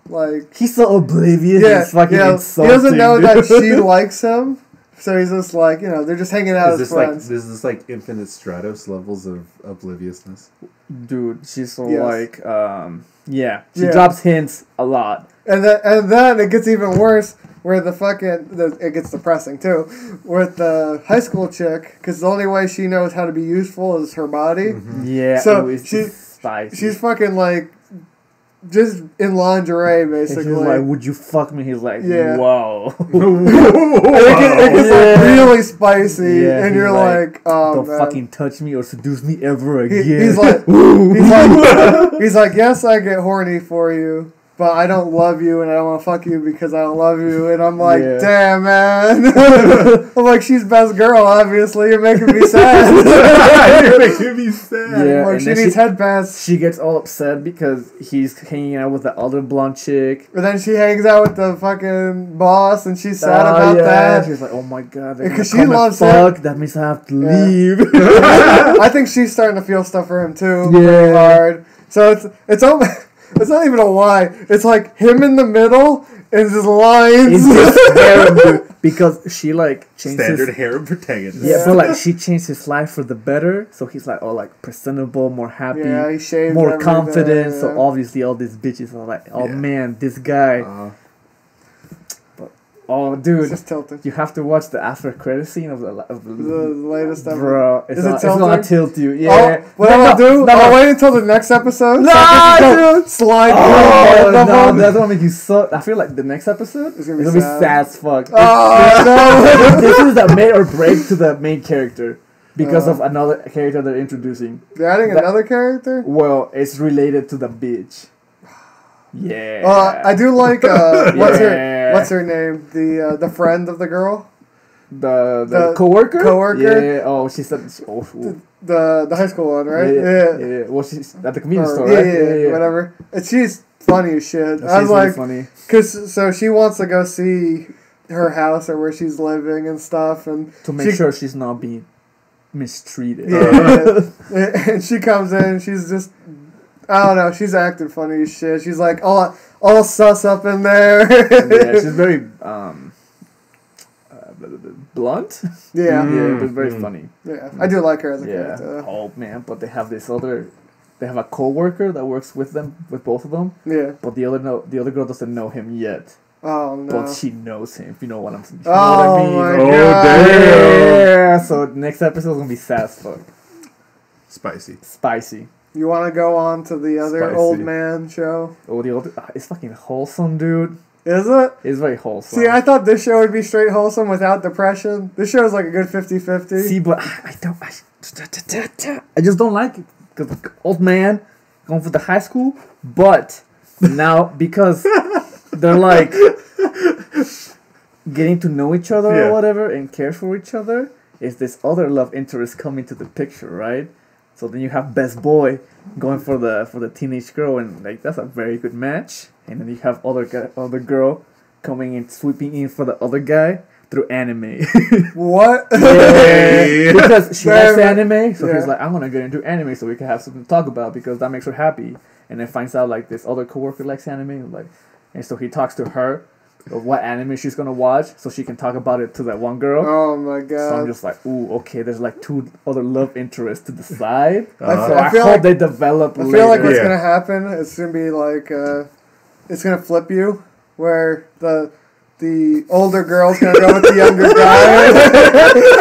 Like, he's so oblivious. Yeah, it's fucking insulting. He doesn't know that she likes him, so he's just like, they're just hanging out as friends. Is this like infinite Stratos levels of obliviousness? Dude, she's so like, she drops hints a lot. And then it gets even worse, where it gets depressing too, with the high school chick, because the only way she knows how to be useful is her body. Mm-hmm. Yeah, so she's fucking like, just in lingerie, basically. And she's like, would you fuck me? He's like, whoa. it gets like really spicy, and you're like, oh, don't fucking touch me or seduce me ever again. He's like, yes, I get horny for you, but I don't love you and I don't want to fuck you because I don't love you. And I'm like, damn, man. I'm like, she's best girl, obviously. You're making me sad. You're making me sad. Yeah, like, she needs headbands. She gets all upset because he's hanging out with the other blonde chick. But then she hangs out with the fucking boss and she's sad about that. She's like, oh my god. Because she loves fuck, that means I have to leave. I think she's starting to feel stuff for him too. Very hard. So it's almost... It's not even a lie. It's like him in the middle and his lines. It's just harem, dude. Because she like changed standard harem protagonist. Yeah, but like she changed his life for the better. So he's like all like presentable, more happy, he shaves more confident. So obviously all these bitches are like, oh man, this guy. Oh, dude! It's just tilting. You have to watch the after credit scene of the latest episode. Bro, it's gonna tilt you. Yeah. Oh, what I'll do? I'll wait until the next episode. No, dude! Slide. No, that's gonna make you so. I feel like the next episode is gonna be sad as fuck. Oh no! This is the make or break to the main character because of another character they're introducing. They're adding another character. Well, it's related to the bitch. Yeah. I do like what's her name? The friend of the girl. The coworker. Coworker. Yeah. Oh, she said. The high school one, right? Yeah. Well, she's at the convenience store, right? Yeah. Whatever. And she's funny as shit. I was really like, funny. So she wants to go see her house or where she's living and stuff, and to make sure she's not being mistreated. Yeah. And she comes in. She's just. I don't know. She's acting funny as shit. She's like all sus up in there. Yeah, she's very blunt. Yeah, but very funny. Yeah, I do like her as a character. Oh man, but they have this other. They have a coworker that works with them, with both of them. Yeah. But the other girl doesn't know him yet. Oh no. But she knows him. If you know what I'm saying. My God. Yeah. So next episode is gonna be sad as fuck. Spicy. You want to go on to the other old man show? Oh, the old... it's fucking wholesome, dude. Is it? It's very wholesome. See, I thought this show would be straight wholesome without depression. This show is like a good 50-50. See, but I don't... I just don't like it. Because the old man going for the high school, but now, because they're like getting to know each other or whatever and care for each other, is this other love interest coming to the picture, right? So then you have best boy going for the teenage girl, and like that's a very good match. And then you have other girl coming in, sweeping in for the other guy through anime. What? Yeah, because she likes anime, so he's like, I'm gonna get into anime so we can have something to talk about because that makes her happy. And then finds out like this other coworker likes anime, and so he talks to her of what anime she's gonna watch so she can talk about it to that one girl. Oh my god. So I'm just like, ooh, okay, there's like two other love interests to the side. So I hope like they develop later. I feel like what's gonna happen is gonna be like it's gonna flip you where the older girl's gonna go with the younger guy.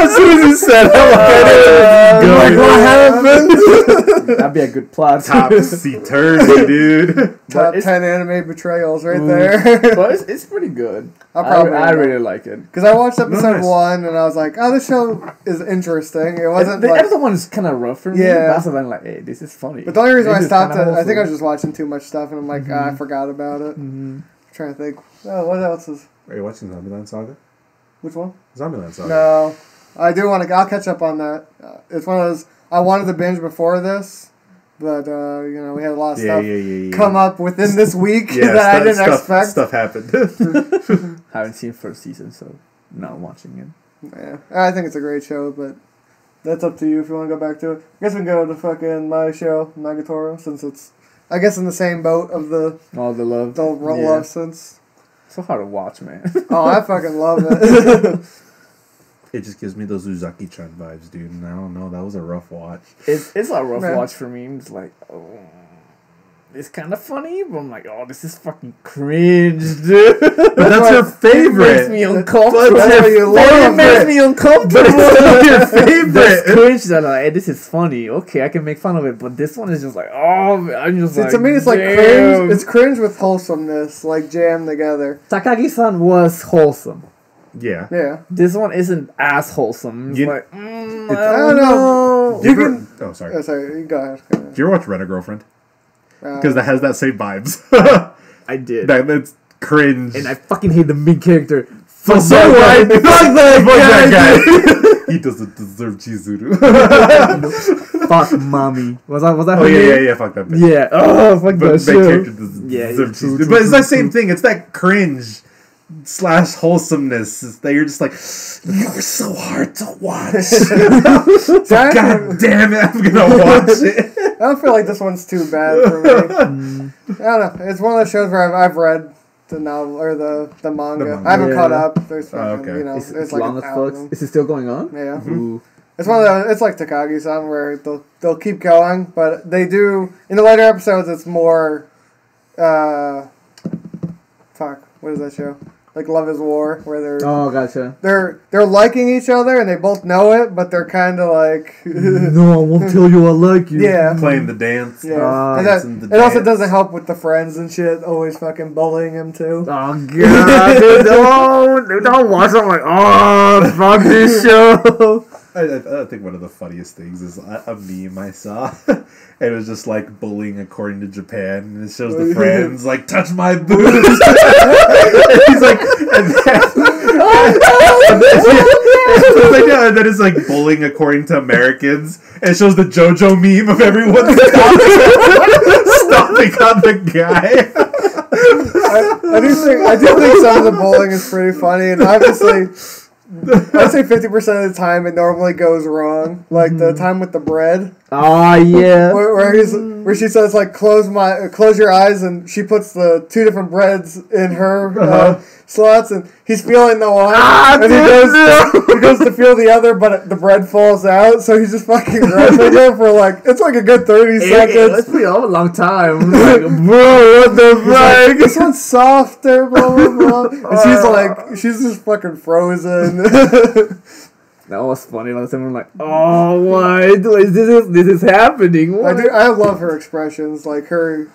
As soon as you said like, what happened? That'd be a good plot. Topsy-turvy, dude. Top 10 anime betrayals right there. But it's pretty good. I really like it. Because I watched episode 1 and I was like, oh, this show is interesting. It wasn't the other one is kind of rough for me. Yeah. But I'm like, hey, this is funny. But the only reason I stopped it, I think I was just watching too much stuff and I'm like, I forgot about it. I'm trying to think. Oh, what else is... Are you watching Zombieland Saga? Which one? Zombieland Saga. No. I do want to... I'll catch up on that. It's one of those... I wanted to binge before this, but, we had a lot of stuff come up within this week that I didn't expect. Stuff happened. Haven't seen first season, so not watching it. Yeah. I think it's a great show, but that's up to you if you want to go back to it. I guess we can go to fucking my show, Nagatoro, since it's, I guess, in the same boat of the... All the love. The love sense. So hard to watch, man. Oh, I fucking love it. It just gives me those Uzaki-chan vibes, dude. And I don't know, that was a rough watch. It's a rough watch for me. It's like, it's kind of funny, but I'm like, oh, this is fucking cringe, dude. But that's your favorite. It makes me uncomfortable. It makes me uncomfortable. It's your favorite. That's cringe that like, hey, this is funny. Okay, I can make fun of it, but this one is just like, oh, I'm just like, to me, it's like cringe. It's cringe with wholesomeness, like jammed together. Takagi-san was wholesome. Yeah. Yeah. This one isn't as wholesome. It's like, I don't know. Oh, sorry. Oh, sorry. Go ahead. Do you ever watch Rent-A-Girlfriend? Because that has that same vibes. I did. That's cringe. And I fucking hate the main character. Fuck that guy. He doesn't deserve Chizuru. Fuck mommy. Was that Oh yeah. Fuck that bitch. Yeah. Oh, fuck But that main shit. character doesn't deserve Chizuru. But it's that same thing. It's that cringe / wholesomeness. It's that you're just like, you're so hard to watch. God damn it, I'm gonna watch it. I don't feel like this one's too bad for me. I don't know. It's one of those shows where I've read the novel or the manga. I haven't caught up. There's fucking, okay. you know, It's there's like long as fuck. Is it still going on? Yeah. Ooh. It's one of those. It's like Takagi-san where they'll keep going, but they do in the later episodes. It's more, what is that show? Like Love is War, where Gotcha. they're liking each other and they both know it, but they're kind of like No, I won't tell you I like you. Yeah, Playing the dance. Yeah, and it also doesn't help with the friends and shit. Always fucking bullying him too. Oh god, dude, don't watch it. I'm like, oh, fuck this show. I think one of the funniest things is a meme I saw. It was just like bullying according to Japan, and it shows the friends like touch my boobs. And he's like, and then it's like bullying according to Americans, and it shows the JoJo meme of everyone stomping on the guy. I do think some of the bullying is pretty funny, and obviously, I'd say 50% of the time it normally goes wrong. Like the time with the bread. Oh yeah. Where she says like close your eyes, and she puts the two different breads in her slots, and he's feeling the one, and he goes to feel the other, but the bread falls out, so he's just fucking wrestling her for like it's like a good 30 seconds. That's pretty a long time. Like, bro, what the fuck? This one's softer, blah blah blah. And she's just fucking frozen. That was funny. Last time I'm like, oh, what? This is happening. What? I love her expressions, like her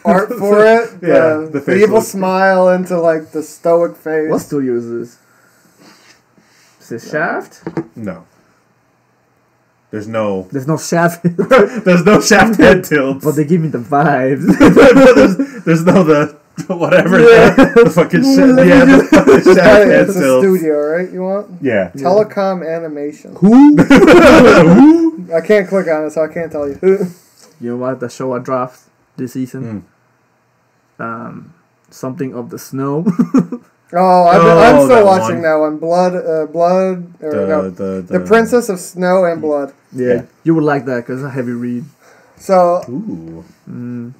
art for it. Yeah, the evil smile into like the stoic face. What studio is this? Is it Shaft? No. There's no Shaft. there's no Shaft head tilts. But they give me the vibes. there's no whatever the fucking shit. Yeah, the Shaft head it's tilts. a studio, right? You want? Yeah. Telecom Animation. Who? I can't click on it, so I can't tell you. You know what? The show I dropped this season. Something of the Snow. I'm still watching that one. The Princess of Snow and Blood. Yeah. You would like that because it's a heavy read. So, Ooh. I'm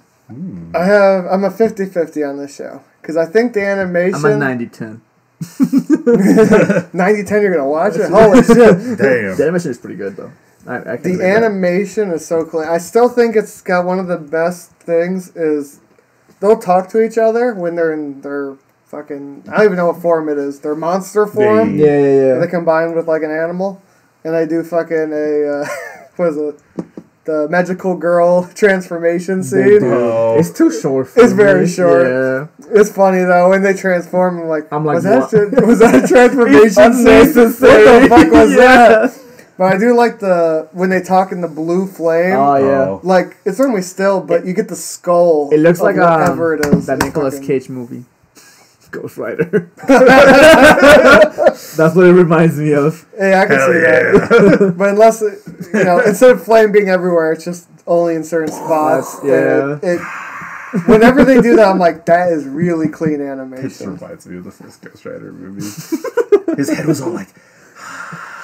a 50-50 on this show. Because I think the animation... I'm a 90-10. 90-10, you're going to watch it? Holy shit. Damn. The animation is pretty good, though. I the animation is so clean. I still think it's got one of the best things is they'll talk to each other when they're in their fucking... I don't even know what form it is. Their monster form. Yeah. They combine with like an animal. And they do fucking a... what is it? The magical girl transformation scene. Oh. It's too short. It's very short. Yeah. It's funny though when they transform. I'm like, was that a transformation scene? What the fuck was that? But I do like when they talk in the blue flame. Oh yeah. Like it's normally still, but you get the skull. It looks like whatever it is. That Nicolas Cage movie, Ghost Rider. That's what it reminds me of. Yeah, I can see that. But unless instead of flame being everywhere, it's just only in certain spots. Yeah. Whenever they do that, I'm like, that is really clean animation. It just reminds me of the first Ghost Rider movie. His head was all like...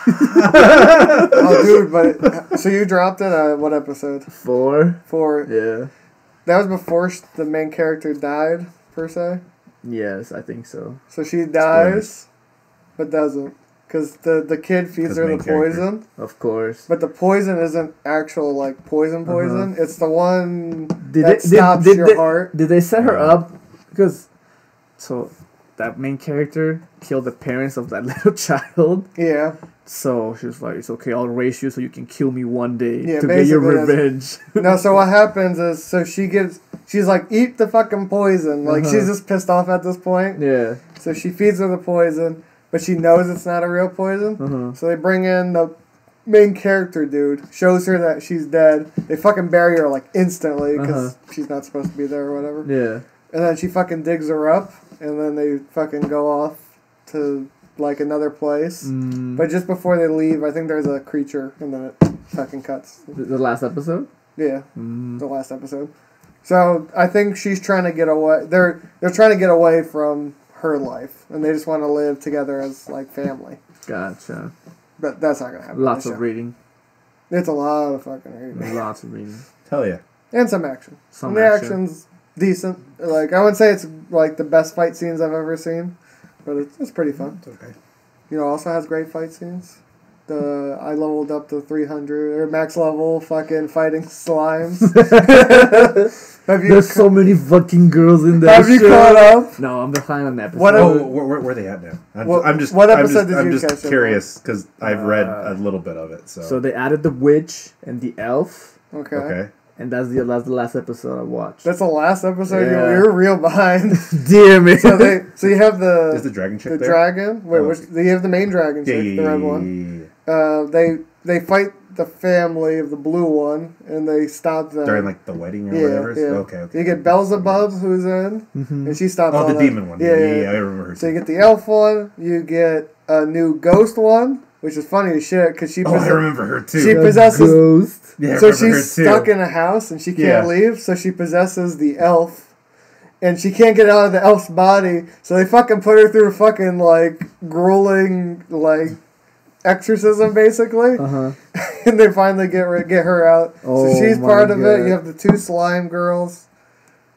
Oh, dude, but... So you dropped it at what episode? 4. 4. Yeah. That was before the main character died, per se? Yes, I think so. So she dies, but doesn't. Because the kid feeds her the poison. Of course. But the poison isn't actual, like, poison. It's the one that stops your heart. Did they set her up? Because... So, that main character killed the parents of that little child. Yeah. So, she was like, it's okay, I'll raise you so you can kill me one day to get your revenge. No, so what happens is, she's like, eat the fucking poison. Like, she's just pissed off at this point. Yeah. So she feeds her the poison, but she knows it's not a real poison. So they bring in the main character dude, shows her that she's dead. They fucking bury her, like, instantly, because she's not supposed to be there or whatever. Yeah. and then she fucking digs her up, and then they fucking go off to like another place. But just before they leave, I think there's a creature, and then it fucking cuts. The last episode? Yeah, the last episode. So I think she's trying to get away. They're trying to get away from her life, and they just want to live together as like family. Gotcha. But that's not gonna happen. Lots of reading. It's a lot of fucking reading. Lots of reading. Hell yeah. And some action. And the action's decent. Like, I wouldn't say it's like the best fight scenes I've ever seen, but it's pretty fun. It's okay. You know, also has great fight scenes. I leveled up to 300 or max level fucking fighting slimes. There's so many fucking girls in there. Have you caught up? No, I'm behind on the episode. Where are they at now? I'm just curious because I've read a little bit of it. So they added the witch and the elf. Okay. And that's the last episode I watched. That's the last episode? Yeah. You're real behind. Damn it. So you have the... Is the dragon chick there? Dragon? Wait, you have the main dragon chick, the red one. They fight the family of the blue one, and they stop them. During, like, the wedding or whatever? Yeah. Okay. You get Beelzebub, who's in, and she stops all the demon one. Yeah, I remember her. So you get the elf one, you get a new ghost one, which is funny as shit, because she... I remember her, too. She possesses... Ghost. Yeah, so she's stuck in a house, and she can't leave, so she possesses the elf, and she can't get out of the elf's body, so they fucking put her through fucking, like, grueling, like, exorcism, basically, and they finally get her out. So she's part of it. You have the two slime girls.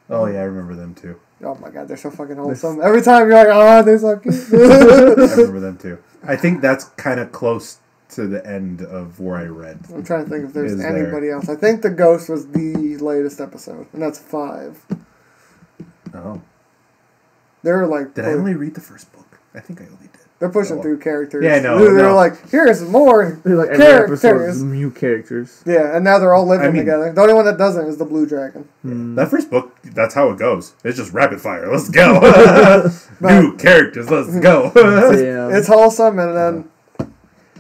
Oh, yeah, I remember them, too. Oh, my God, they're so fucking wholesome. Every time you're like, oh, they're so cute. I remember them, too. I think that's kind of close to the end of where I read. I'm trying to think if there's anybody else. I think the ghost was the latest episode, and that's 5. Oh. They're like... Did I only read the first book? I think I only did. They're pushing through characters. Yeah, no. They're like, here's more like characters. New characters. Yeah, and now they're all living together. The only one that doesn't is the blue dragon. That first book, that's how it goes. It's just rapid fire. Let's go. New characters. Let's go. It's wholesome, and then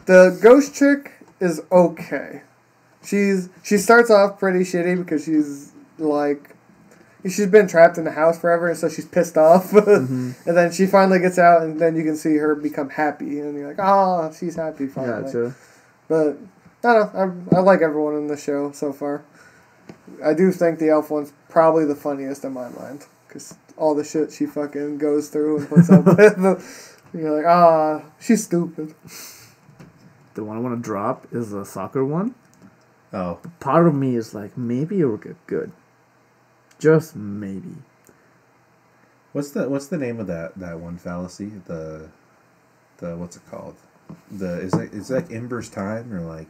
the ghost chick is okay. She starts off pretty shitty because she's like... She's been trapped in the house forever, and so she's pissed off. And then she finally gets out, and then you can see her become happy. And you're like, oh, she's happy finally. Gotcha. But, I don't know. I like everyone in the show so far. I do think the elf one's probably the funniest in my mind. Because all the shit she fucking goes through and puts up with. You're like, she's stupid. The one I want to drop is the soccer one. Oh. Part of me is like, maybe it will get good. Just maybe. What's the name of that one fallacy? The what's it called? Is like Ember's time, or like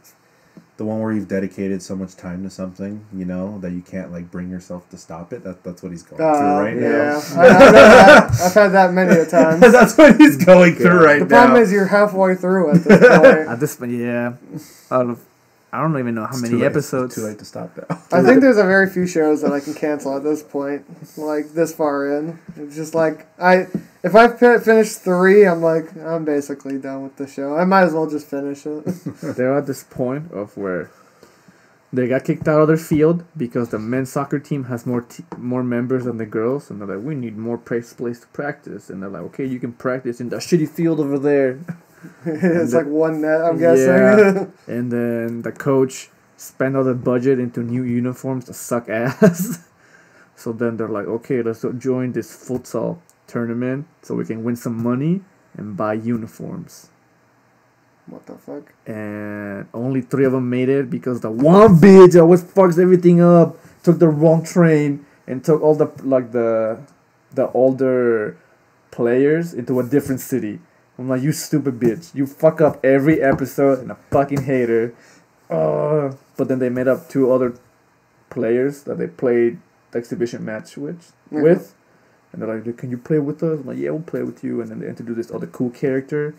the one where you've dedicated so much time to something, you know, that you can't like bring yourself to stop it. That's what he's going through right now. I've had that many a time. That's what he's going through right now. The problem is you're halfway through at this point. At this point, yeah. I don't even know how many episodes. It's too late to stop now. I think there's a very few shows that I can cancel at this point, like this far in. It's just like if I finish 3, I'm basically done with the show. I might as well just finish it. They're at this point of where they got kicked out of their field because the men's soccer team has more members than the girls, and they're like, we need more place to practice, and they're like, okay, you can practice in the shitty field over there. It's like one net, I'm guessing. Yeah. And then the coach spent all the budget into new uniforms that suck ass. So then they're like, okay, let's join this futsal tournament so we can win some money and buy uniforms. What the fuck? And only 3 of them made it because the one bitch always fucks everything up, took the wrong train, and took all the older players into a different city. I'm like, you stupid bitch. You fuck up every episode and I fucking hate her. But then they met up 2 other players that they played the exhibition match with. And they're like, can you play with us? I'm like, yeah, we'll play with you. And then they introduced this other cool character.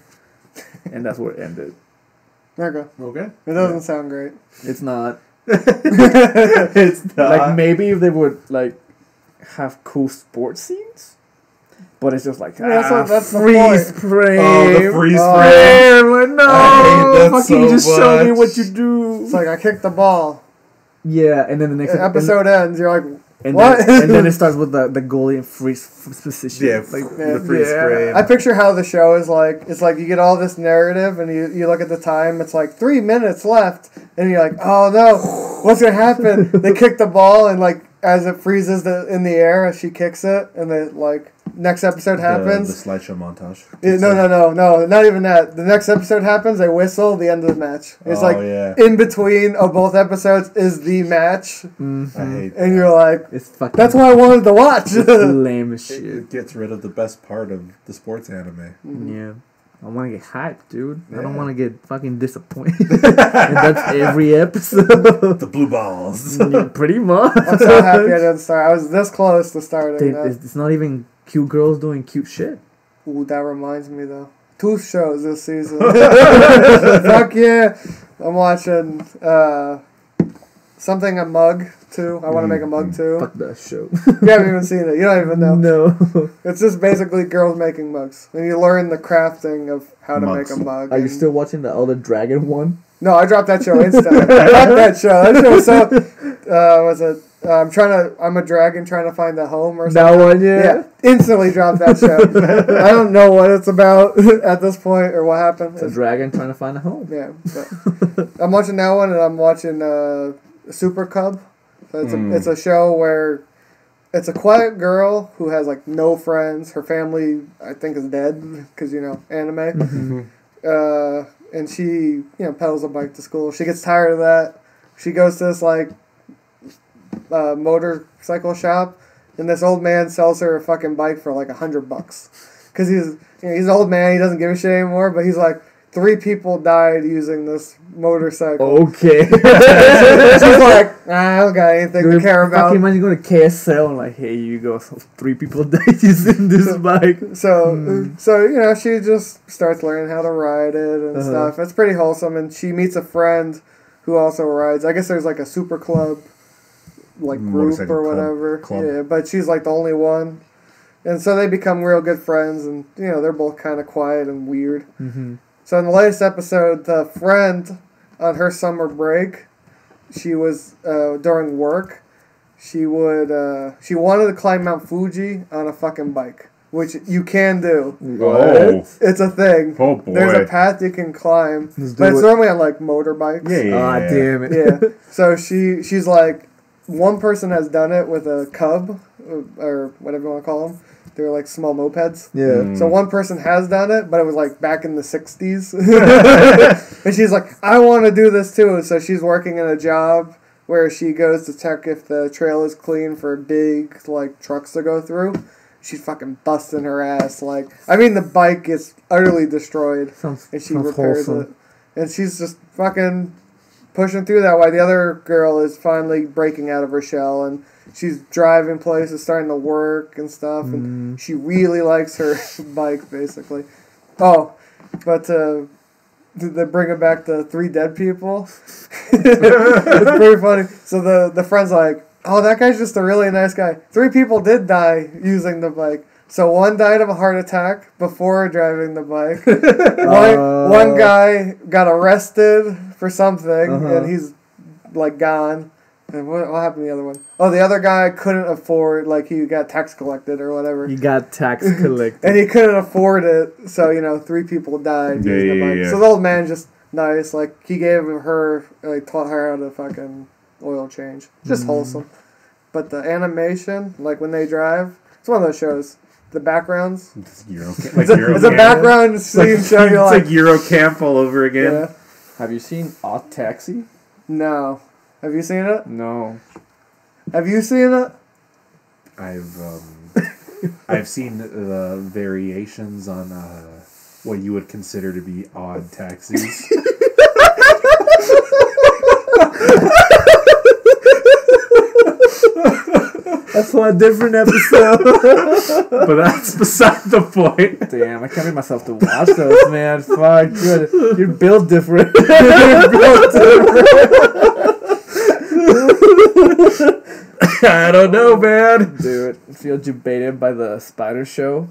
And that's where it ended. Okay. It doesn't sound great. It's not. It's not. Like, maybe if they would, like, have cool sports scenes. But it's just like, that's freeze frame. Oh, the freeze frame. No, fucking just show me what you do. It's like, I kicked the ball. Yeah, and then the next episode ends, you're like, And what? and then it starts with the goalie and freeze position. Yeah, the freeze frame. I picture how the show is like. It's like you get all this narrative, and you look at the time. It's like 3 minutes left, and you're like, oh no, what's gonna happen? They kick the ball, and like as it freezes in the air as she kicks it, and then like next episode happens. The slideshow montage. No, not even that. The next episode happens. They whistle. The end of the match. It's in between of both episodes is the match. Mm-hmm. I hate that. And you're like, it's fucking. That's what I wanted to watch. It's lame as shit. It gets rid of the best part of the sports anime. Yeah. I want to get hyped, dude. Yeah. I don't want to get fucking disappointed. And that's every episode. The blue balls. Yeah, pretty much. I'm so happy I didn't start. I was this close to starting. It's not even cute girls doing cute shit. Ooh, that reminds me, though. 2 shows this season. Fuck yeah. I'm watching something a mug, too. I want to make a mug, too. Fuck that show. You haven't even seen it. You don't even know. No. It's just basically girls making mugs. And you learn the crafting of how to make a mug. Are you still watching the Elder Dragon one? No, I dropped that show instantly. I dropped that show. That show was so... was it... I'm a dragon trying to find a home or something. That one, yeah. Yeah, instantly dropped that show. I don't know what it's about at this point or what happened. It's a dragon trying to find a home. Yeah. I'm watching that one, and I'm watching Super Cub. So it's a show where it's a quiet girl who has like no friends. Her family, I think, is dead because anime. Mm-hmm. And she pedals a bike to school. She gets tired of that. She goes to this like motorcycle shop, and this old man sells her a fucking bike for like $100 because he's an old man. He doesn't give a shit anymore. But he's like, 3 people died using this motorcycle. Okay. She's like, I don't got anything to care about. Fucking imagine going to KSL and like, hey, you go. 3 people died using this bike. So she just starts learning how to ride it and stuff. It's pretty wholesome, and she meets a friend who also rides. I guess there's like a super club, like group or whatever. Club. Yeah, but she's like the only one, and so they become real good friends, and they're both kind of quiet and weird. Mm-hmm. So in the latest episode, the friend on her summer break, she was during work. She wanted to climb Mount Fuji on a fucking bike, which you can do. Oh, it's a thing. Oh boy, there's a path you can climb, but it's normally on like motorbikes. Yeah. Damn it. Yeah. So she's like, one person has done it with a cub or whatever you want to call them. They're like small mopeds. Yeah. So one person has done it, but it was like back in the 60s. And she's like, I want to do this too. So she's working in a job where she goes to check if the trail is clean for big like trucks to go through. She's fucking busting her ass. Like, I mean, the bike is utterly destroyed. And she repairs it. And she's just fucking pushing through that while the other girl is finally breaking out of her shell, and she's driving places, starting to work and stuff, and she really likes her bike, basically. Oh, but they bring it back to 3 dead people. It's pretty funny. So the friend's like, oh, that guy's just a really nice guy. 3 people did die using the bike. So 1 died of a heart attack before driving the bike. One guy got arrested for something, and he's like gone. And what happened to the other one? Oh, the other guy couldn't afford, like he got tax collected or whatever. He got tax collected. And he couldn't afford it, so 3 people died using the bike. Yeah. So the old man just nice, like he gave her, like taught her how to fucking oil change. Just wholesome. But the animation, like when they drive, it's one of those shows. The backgrounds. It's a background scene show. It's like Eurocamp all over again. Yeah. Have you seen Odd Taxi? No. Have you seen it? No. Have you seen it? I've seen the variations on what you would consider to be odd taxis. That's for a different episode. But that's beside the point. Damn, I can't bring myself to watch those, man. Fuck, you're built different. I don't know, man. Dude, I feel debated by the spider show.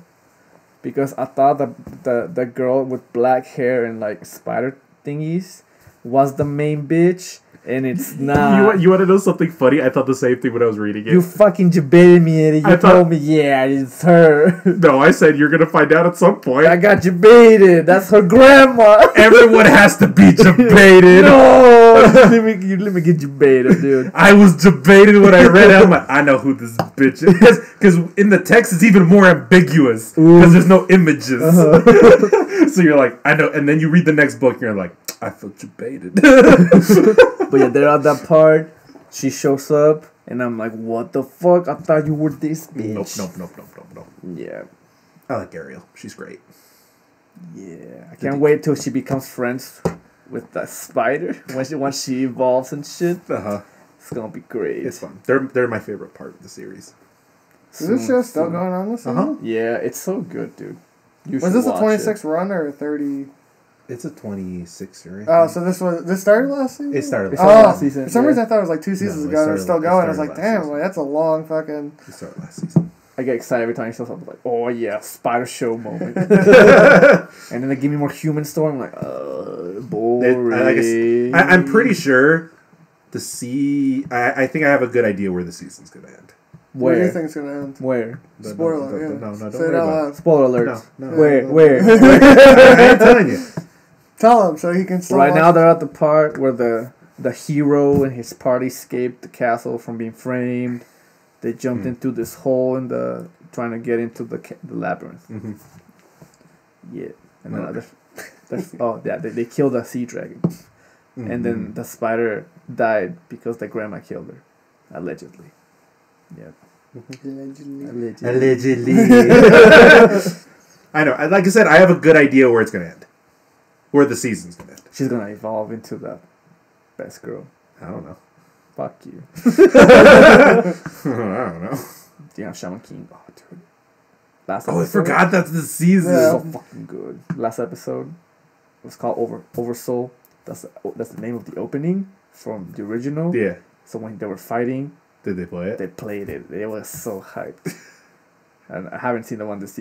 Because I thought the girl with black hair and like spider thingies was the main bitch. And it's not. You want to know something funny? I thought the same thing when I was reading it. You fucking debated me, Eddie. You told me, yeah, it's her. No, I said you're gonna find out at some point. I got debated. That's her grandma. Everyone has to be debated. No, let me get debated, dude. I was debated when I read it. I'm like, I know who this bitch is, because in the text it's even more ambiguous because there's no images. So you're like, I know, and then you read the next book and you're like, I feel debated. But yeah, they're at that part. She shows up, and I'm like, what the fuck? I thought you were this bitch. Nope. Yeah. I like Ariel. She's great. Yeah. I can't wait till she becomes friends with that spider. Once she evolves and shit. It's gonna be great. It's fun. They're my favorite part of the series. Is this show still going on this season? Yeah, it's so good, dude. Was this a 26 run or a 30? It's a 26 series. Oh, so this started last season? It started last season. For some reason I thought it was like 2 seasons ago and it's still going. I was like, damn, that's a long fucking... It started last season. I get excited every time he shows up. I'm like, oh yeah, spider show moment. And then they give me more human story. I'm like, boring. I'm pretty sure I think I have a good idea where the season's going to end. Where do you think it's going to end? Where? Spoiler, yeah. No, don't Say worry it out about loud. it. Spoiler alert. No. Where? I ain't telling you. Tell him so he can still Right now they're at the part where the hero and his party escaped the castle from being framed. They jumped into this hole trying to get into the labyrinth. Mm-hmm. Yeah. And then they killed the sea dragon. Mm-hmm. And then the spider died because the grandma killed her. Allegedly. Yeah. Allegedly. I know. Like I said, I have a good idea where it's going to end. Where the season's going to end. She's going to evolve into the best girl. I don't know. Fuck you. I don't know. Yeah, Shaman King. Oh, dude. I forgot that's the season. Yeah. So fucking good. Last episode was called Oversoul. That's the name of the opening from the original. Yeah. So when they were fighting, did they play it? They played it. It was so hyped. And I haven't seen the one this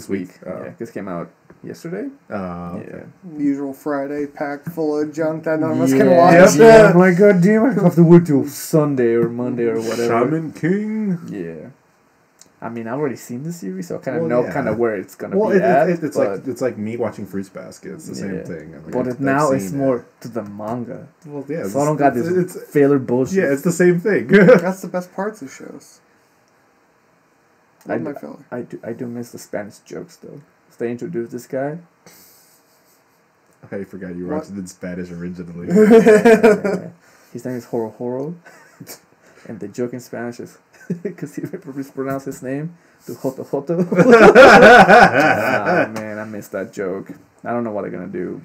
week. Oh. Yeah, this came out yesterday. Okay. Yeah. Usual Friday packed full of junk that none of us can watch. Yeah. I'm like, God damn, I have to wait till Sunday or Monday or whatever. Shaman King. Yeah. I mean, I've already seen the series, so I kind of know kind of where it's gonna be it's like me watching Fruits Basket. It's the same thing. But now it's more to the manga. Well, yeah. So I don't got this failure bullshit. Yeah, it's the same thing. That's the best parts of shows. I do miss the Spanish jokes though. So they introduced this guy. I forgot you were watching in Spanish originally. His name is Horo, and the joke in Spanish is because he mispronounced his name to Joto. Man, I missed that joke. I don't know what they're gonna do.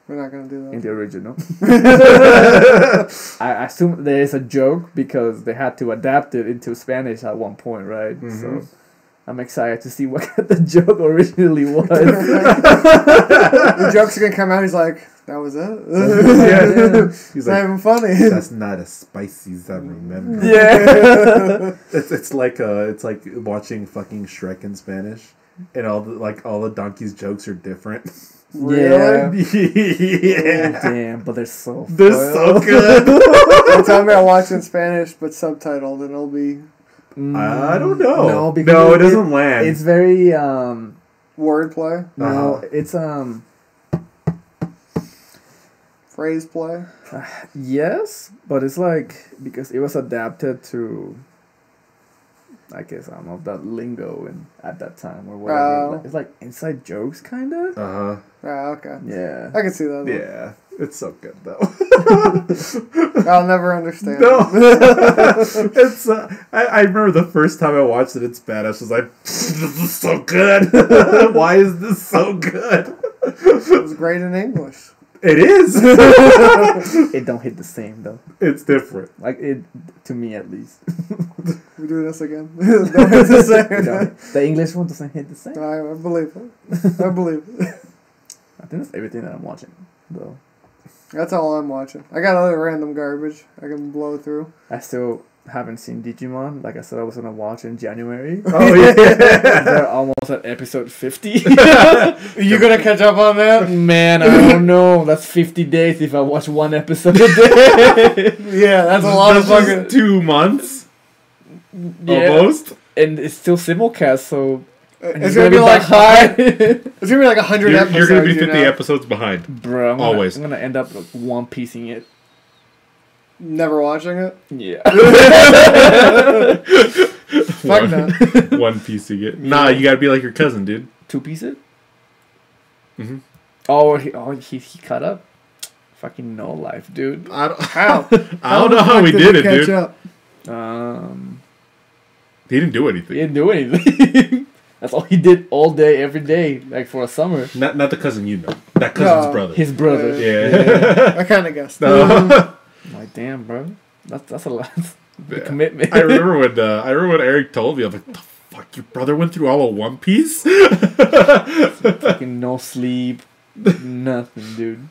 We're not gonna do that in the original. I assume there is a joke because they had to adapt it into Spanish at one point, right? Mm-hmm. So I'm excited to see what the joke originally was. The joke's gonna come out. He's like, "That was it." Yeah. He's not even funny. That's not as spicy as I remember. Yeah. It's like watching fucking Shrek in Spanish, and all the donkey's jokes are different. Really? Yeah. Oh, damn, but they're so good. Don't tell me I watch in Spanish but subtitled and it'll be I don't know. No, because it doesn't land. It's very wordplay. No, it's phrase play. Yes, but it's like because it was adapted to I guess I don't know that lingo and at that time or whatever. It's like inside jokes, kind of. Okay. Yeah. I can see that. Yeah, it's so good though. I'll never understand. No, it's. I remember the first time I watched it in Spanish. I was like, "This is so good. Why is this so good?" It was great in English. It is. It don't hit the same though. It's different. Like it to me at least. We're doing this again. Don't hit the same. The English one doesn't hit the same. I believe it. I believe it. I think that's everything that I'm watching though. That's all I'm watching. I got other random garbage I can blow through. I still haven't seen Digimon. Like I said, I was gonna watch in January. Oh yeah. They're almost at episode 50. You gonna catch up on that? Man, I don't know. That's 50 days if I watch one episode a day. Yeah, that's a lot of fucking 2 months. Yeah. Almost. And it's still simulcast, so it's gonna be like high. It's gonna be like 100 episodes. You're gonna be 50 episodes behind. Bro, Always. I'm gonna end up like One Piecing it. Never watching it. Yeah. Fuck that. One piecing it. Nah, you gotta be like your cousin, dude. 2 piece it. Mm-hmm. Oh, he cut up. Fucking no life, dude. How? I don't know how we did it, dude. Up? He didn't do anything. He didn't do anything. That's all he did all day, every day, like for a summer. Not the cousin you know. That cousin's brother. His brother. Yeah. I kind of guessed. No. Like, damn, bro. That's a lot. The commitment. I remember when Eric told me, I was like, the fuck, your brother went through all of One Piece? Fucking no sleep. Nothing, dude.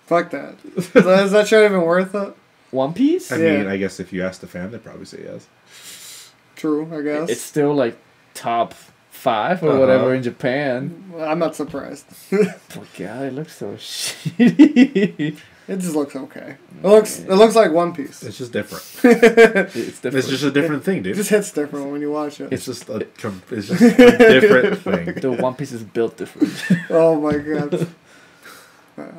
Fuck that. Is that show even worth it? One Piece? I mean, I guess if you ask the fan, they'd probably say yes. True, I guess. It's still like top 5 or whatever in Japan. I'm not surprised. Oh god, it looks so shitty. It just looks okay. It looks like One Piece. It's just different. It's different. It's just a different thing, dude. It just hits different when you watch it. It's just a different thing. The One Piece is built different. Oh my god.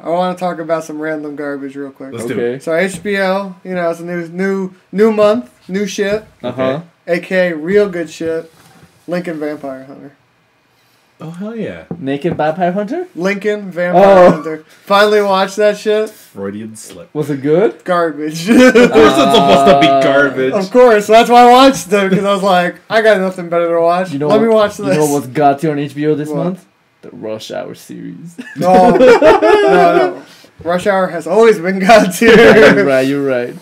I want to talk about some random garbage real quick. Let's do it. So HBO, it's a new month, new shit. AKA real good shit. Lincoln Vampire Hunter. Oh hell yeah! Naked Vampire Hunter? Lincoln Vampire Hunter. Finally watched that shit. Freudian slip. Was it good? Garbage. Of course it's supposed to be garbage. Of course, that's why I watched it, because I was like, I got nothing better to watch. Let me watch this. You know what's got you on HBO this month? The Rush Hour series. No. Rush Hour has always been God tier. You're right.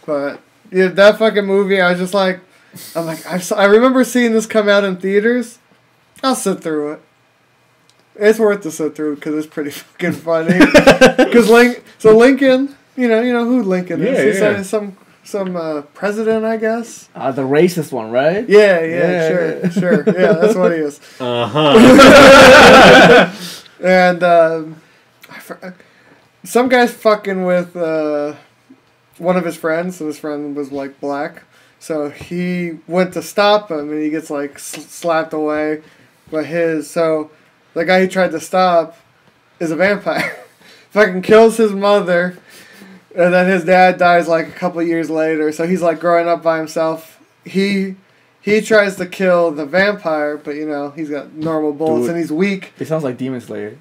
But yeah, that fucking movie, I was just like, I remember seeing this come out in theaters. I'll sit through it. It's worth to sit through because it's pretty fucking funny. Because Lincoln, you know who Lincoln is. He's some president, I guess. The racist one, right? Yeah, sure. Yeah, that's what he is. And some guy's fucking with one of his friends, and his friend was like black. So he went to stop him, and he gets like slapped away. But the guy he tried to stop is a vampire. Fucking kills his mother, and then his dad dies like a couple years later. So he's like growing up by himself. He tries to kill the vampire, but he's got normal bullets and he's weak. It sounds like Demon Slayer.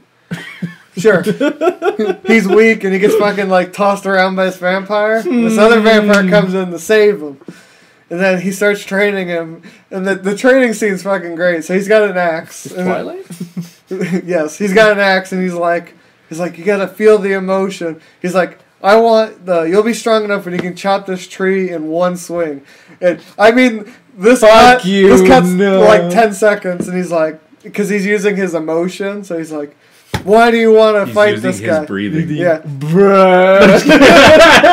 Sure. He's weak and he gets fucking like tossed around by this vampire. This other vampire comes in to save him. And then he starts training him, and the training scene's fucking great. So he's got an axe. Is Twilight? Yes, he's got an axe, and he's like, you gotta feel the emotion. He's like, you'll be strong enough when you can chop this tree in one swing. And I mean, this cut's like 10 seconds, and he's like, because he's using his emotion, so he's like, why do you want to fight this guy? He's breathing. Yeah, bruh.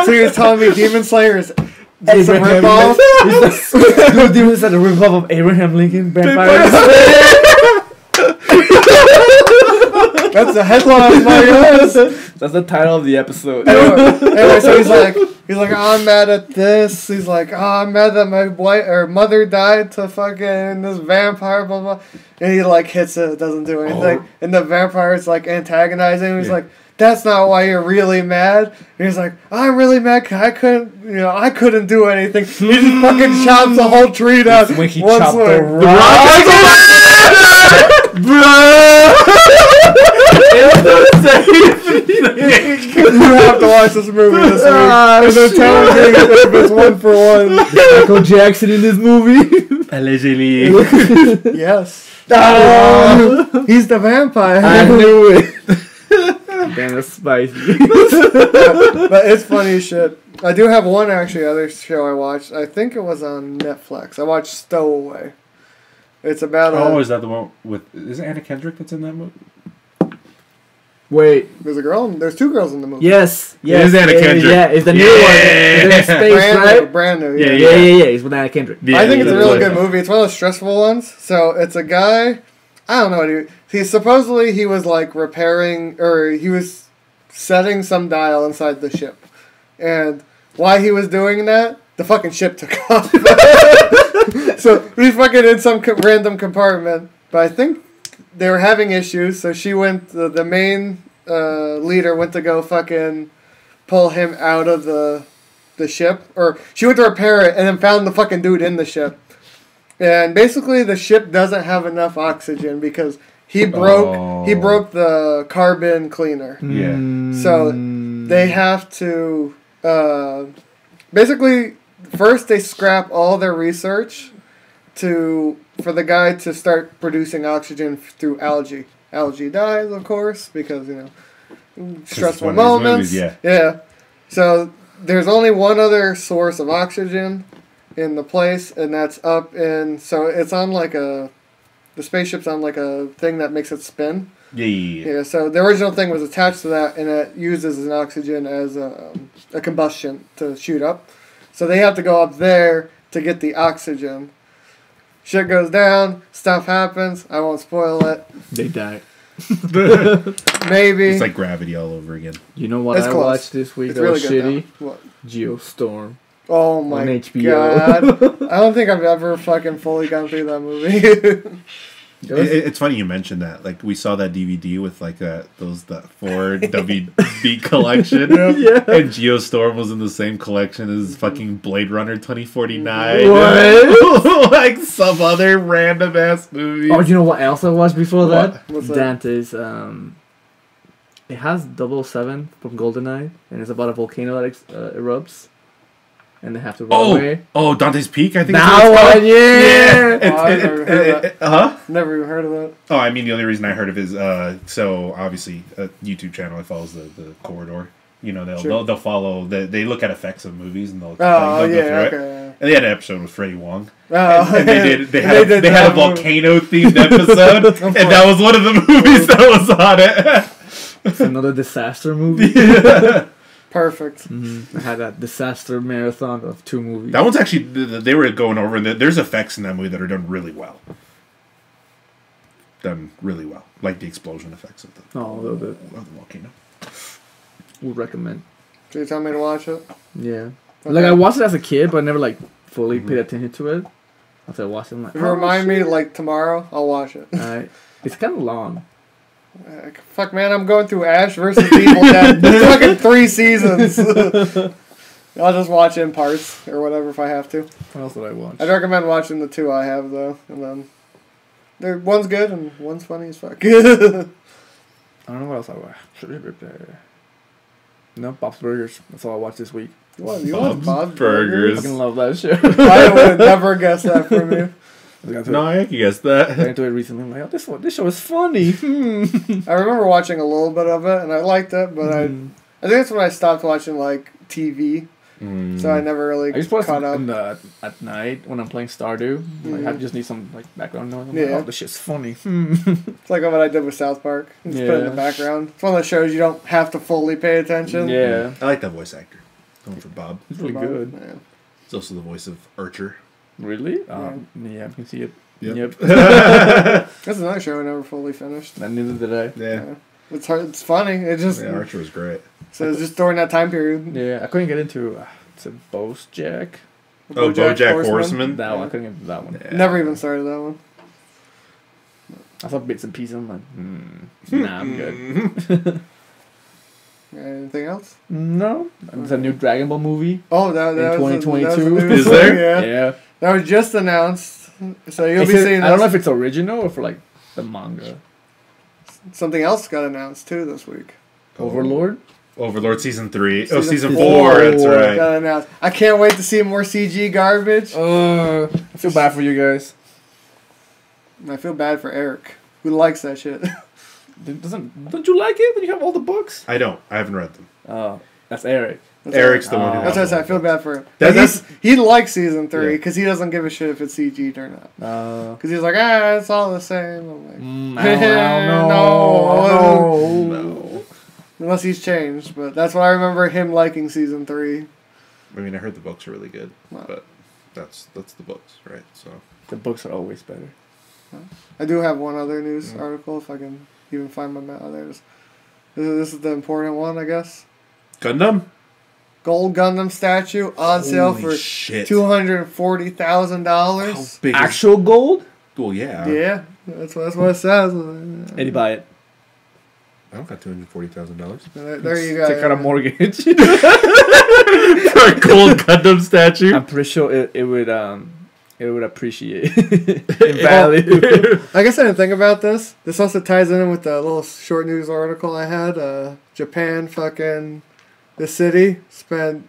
So he was telling me Demon Slayer is. It's a ripoff. Dude, Demon Slayer, a ripoff of Abraham Lincoln Vampire. That's the headline, my ass. That's the title of the episode. Anyway, so he's like, I'm mad at this. He's like, I'm mad that my mother died to fucking this vampire, blah blah. And he like hits it, doesn't do anything. And the vampire's like antagonizing him. He's like, that's not why you're really mad. And he's like, I'm really mad because I couldn't do anything. He just fucking chops the whole tree down. When he chopped the rock. You have to watch this movie this week. And they're telling me if it's 1 for 1. Michael Jackson in this movie. Allegedly. Yes. He's the vampire. I knew it. Damn, that's spicy. But it's funny as shit. I do have one other show I watched. I think it was on Netflix. I watched Stowaway. It's about is that the one with... Is it Anna Kendrick that's in that movie? Wait. There's a girl. There's 2 girls in the movie. Yes. It is Anna Kendrick. Yeah, it's the new one. It's in space, right? Brand new. Yeah. It's with Anna Kendrick. I think it's a really good movie. It's one of those stressful ones. So it's a guy. I don't know what he supposedly he was like repairing or he was setting some dial inside the ship, and while he was doing that, the fucking ship took off. So he's fucking in some random compartment. But I think they were having issues, so she went. The main leader went to go fucking pull him out of the ship, or she went to repair it and then found the fucking dude in the ship. And basically, the ship doesn't have enough oxygen because he broke the carbon cleaner. Yeah. So they have to basically first they scrap all their research for the guy to start producing oxygen through algae. Algae dies, of course, because stressful moments. Yeah. So there's only one other source of oxygen in the place, and that's up in. So it's on like the spaceship's on like a thing that makes it spin. Yeah. So the original thing was attached to that, and it uses an oxygen as a combustion to shoot up. So they have to go up there to get the oxygen. Shit goes down. Stuff happens. I won't spoil it. They die. Maybe. It's like Gravity all over again. You know what I watched this week that was shitty? What? Geostorm. Oh my god. I don't think I've ever fucking fully gone through that movie. It's funny you mentioned that. Like, we saw that DVD with like that 4 WB collection. Yeah. And Geostorm was in the same collection as fucking Blade Runner 2049. What? Like some other random ass movie. Oh, you know what else I watched before that? What's that? Dante's. It has 007 from GoldenEye, and it's about a volcano that erupts. And they have to run away. Oh, Dante's Peak, I think. That one, yeah. I've never heard of that. Huh? Never even heard of that. Oh, I mean, the only reason I heard of it is so obviously a YouTube channel that follows the corridor. You know, they'll follow they look at effects of movies and they'll go through it. And they had an episode with Freddie Wong. And they had a volcano themed episode, and that was one of the movies that was on it. It's another disaster movie. Perfect. I had that disaster marathon of 2 movies. That one's actually, they were going over, and there's effects in that movie that are done really well. Like the explosion effects of the volcano. Would recommend. So you tell me to watch it? Yeah. Okay. Like, I watched it as a kid, but I never, like, fully paid attention to it. After I watched it, I'm like, if you remind me, like, tomorrow, I'll watch it. Alright. It's kind of long. Fuck, man, I'm going through Ash versus Evil Dead. There's fucking 3 seasons. I'll just watch it in parts or whatever if I have to. What else would I watch? I'd recommend watching the 2 I have, though. And then one's good and one's funny as fuck. I don't know what else I watch. No, Bob's Burgers. That's all I watched this week. You want Bob's Burgers? I fucking love that shit. I would never guess that from you. No, I can guess that. I got into it recently. I'm like, oh, this show is funny. I remember watching a little bit of it, and I liked it, but I think that's when I stopped watching, like, TV. So I never really caught up. At night when I'm playing Stardew. Like, I just need some like background noise. I'm like, oh, this shit's funny. It's like what I did with South Park. Just put it in the background. It's one of those shows you don't have to fully pay attention. Yeah. I like that voice actor. Going for Bob. He's really good. Yeah. He's also the voice of Archer. Really? Yeah, I can see it. Yep. That's another show I never fully finished. And neither did I. Yeah. It's hard. It's funny. It just Archer was great. So it's just during that time period. Yeah, I couldn't get into BoJack. BoJack Horseman. That one. I couldn't get into that one. Yeah. Never even started that one. I saw bits and pieces. I'm like, nah, I'm good. Anything else? No. There's a new Dragon Ball movie. Oh, that in 2022. Is there? Yeah. That was just announced. So you'll be seeing. I don't know if it's original or for like the manga. Something else got announced too this week. Overlord season 3. Season 4. That's right. Got announced. I can't wait to see more CG garbage. I feel bad for you guys. I feel bad for Eric, who likes that shit. Don't you like it? Then you have all the books. I don't. I haven't read them. Oh, that's Eric. Eric's the one who. That's what I said. I feel bad for him. He likes season 3 because he doesn't give a shit if it's CG'd or not. Because he's like, it's all the same. I'm like, I don't know. No. Unless he's changed, but that's what I remember him liking season 3. I mean, I heard the books are really good, but that's the books, right? So the books are always better. I do have one other news article, if I can even find my mail. This is the important one, I guess. Gundam? Gold Gundam statue on sale for $240,000. Actual gold? Well, yeah. Yeah, that's what it says. And you buy it. I don't got $240,000. There you go. Take out a mortgage. For a gold Gundam statue? I'm pretty sure it would appreciate in value. I guess I didn't think about this. This also ties in with the little short news article I had. Japan, the city spent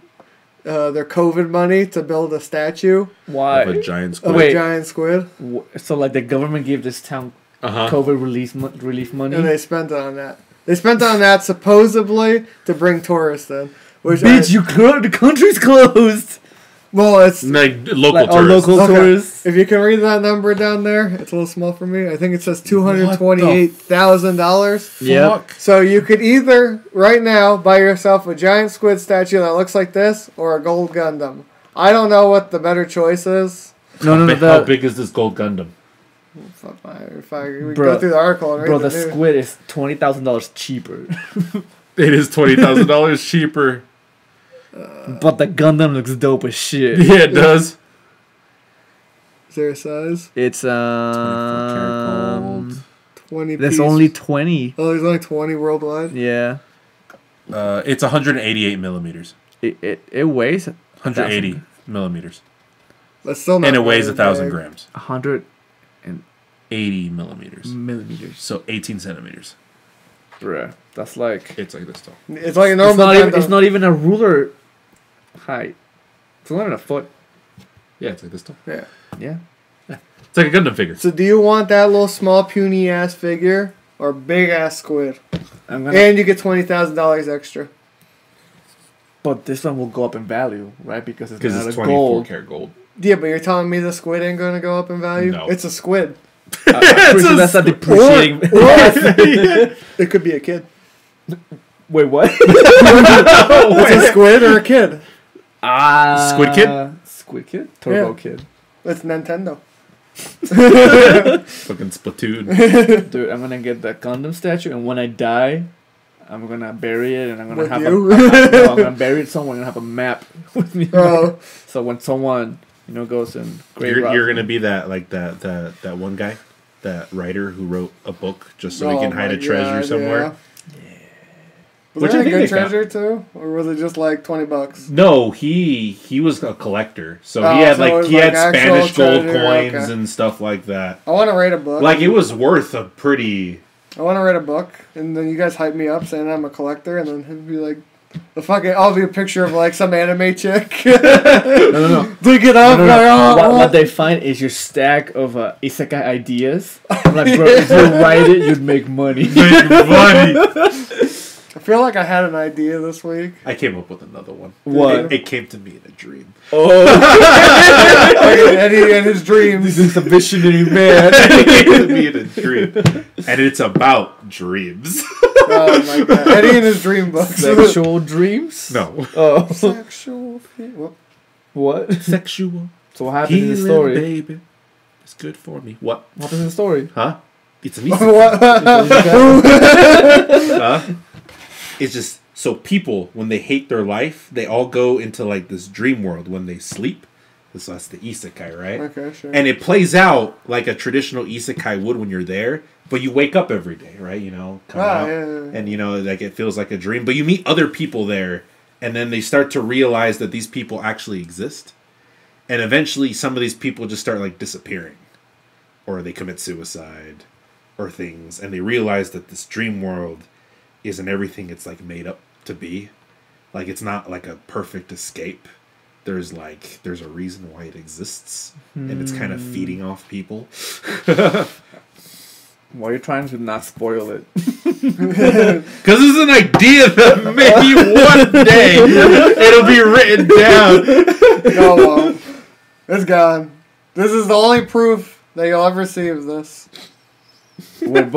their COVID money to build a statue. Why? Of a giant squid. Of a giant squid. So, like, the government gave this town COVID relief money? And they spent it on that. They spent on that supposedly to bring tourists in. The country's closed. Well, it's like local tourists. Tourists. If you can read that number down there, it's a little small for me. I think it says $228,000. Yeah. So you could either right now buy yourself a giant squid statue that looks like this, or a gold Gundam. I don't know what the better choice is. No. How big is this gold Gundam? If I go through the article and read the squid is $20,000 cheaper. It is $20,000 cheaper. But the Gundam looks dope as shit. Yeah, it does. Is there a size? It's 20. There's only 20. Oh, there's only 20 worldwide. Yeah. It's 188 millimeters. It weighs 180 millimeters. That's still not. And it weighs 1,000 grams. 180 millimeters. So 18 centimeters. Bruh, that's like. It's like this tall. It's like a normal. It's not even a ruler height. It's not even a foot. Yeah, it's like this tall. Yeah. It's like a Gundam figure. So do you want that little small puny ass figure or big ass squid? And you get $20,000 extra. But this one will go up in value, right? Because it's 24 gold. karat gold. Yeah, but you're telling me the squid ain't going to go up in value? No. It's a squid. That's not depreciating. It could be a kid. Wait, what? It's a squid or a kid. Squid Kid? Squid Kid? Turbo Kid. It's Nintendo. Fucking Splatoon. Dude, I'm gonna get that Gundam statue, and when I die, I'm gonna bury it, and I'm gonna I'm gonna bury it somewhere and have a map with me. Oh. So when someone goes and you're gonna be that one guy, that writer who wrote a book just so he can hide a treasure somewhere. Yeah. Was that a good treasure too, or was it just like $20? No, he was a collector, so he had Spanish gold coins and stuff like that. I want to write a book. Like, it was worth a pretty. I want to write a book, and then you guys hype me up saying I'm a collector, and then he'd be like, I'll be a picture of like some anime chick. No. Dig it up. No. What they find is your stack of isekai ideas. I'm like, bro, if you write it, you'd make money. I feel like I had an idea this week. I came up with another one. What? It came to me in a dream. Oh. Eddie and his dreams. This is a visionary man. It came to me in a dream. And it's about dreams. Oh my god. Eddie and his dream books. Sexual dreams? No. Oh. Sexual. What? Sexual. So what happened in the story? Baby. It's good for me. What happened in the story? Huh? It's an Huh? It's just, so people, when they hate their life, they all go into like this dream world when they sleep. So that's the isekai, right? Okay, sure. And it plays out like a traditional isekai would when you're there, but you wake up every day, right? Come out, yeah. and like it feels like a dream. But you meet other people there, and then they start to realize that these people actually exist. And eventually some of these people just start like disappearing, or they commit suicide or things, and they realize that this dream world isn't everything it's like made up to be. Like, it's not like a perfect escape. There's a reason why it exists, and it's kind of feeding off people. Why are you trying to not spoil it? Because it's an idea that maybe one day it'll be written down. No, well, it's gone. This is the only proof that you'll ever see of this. But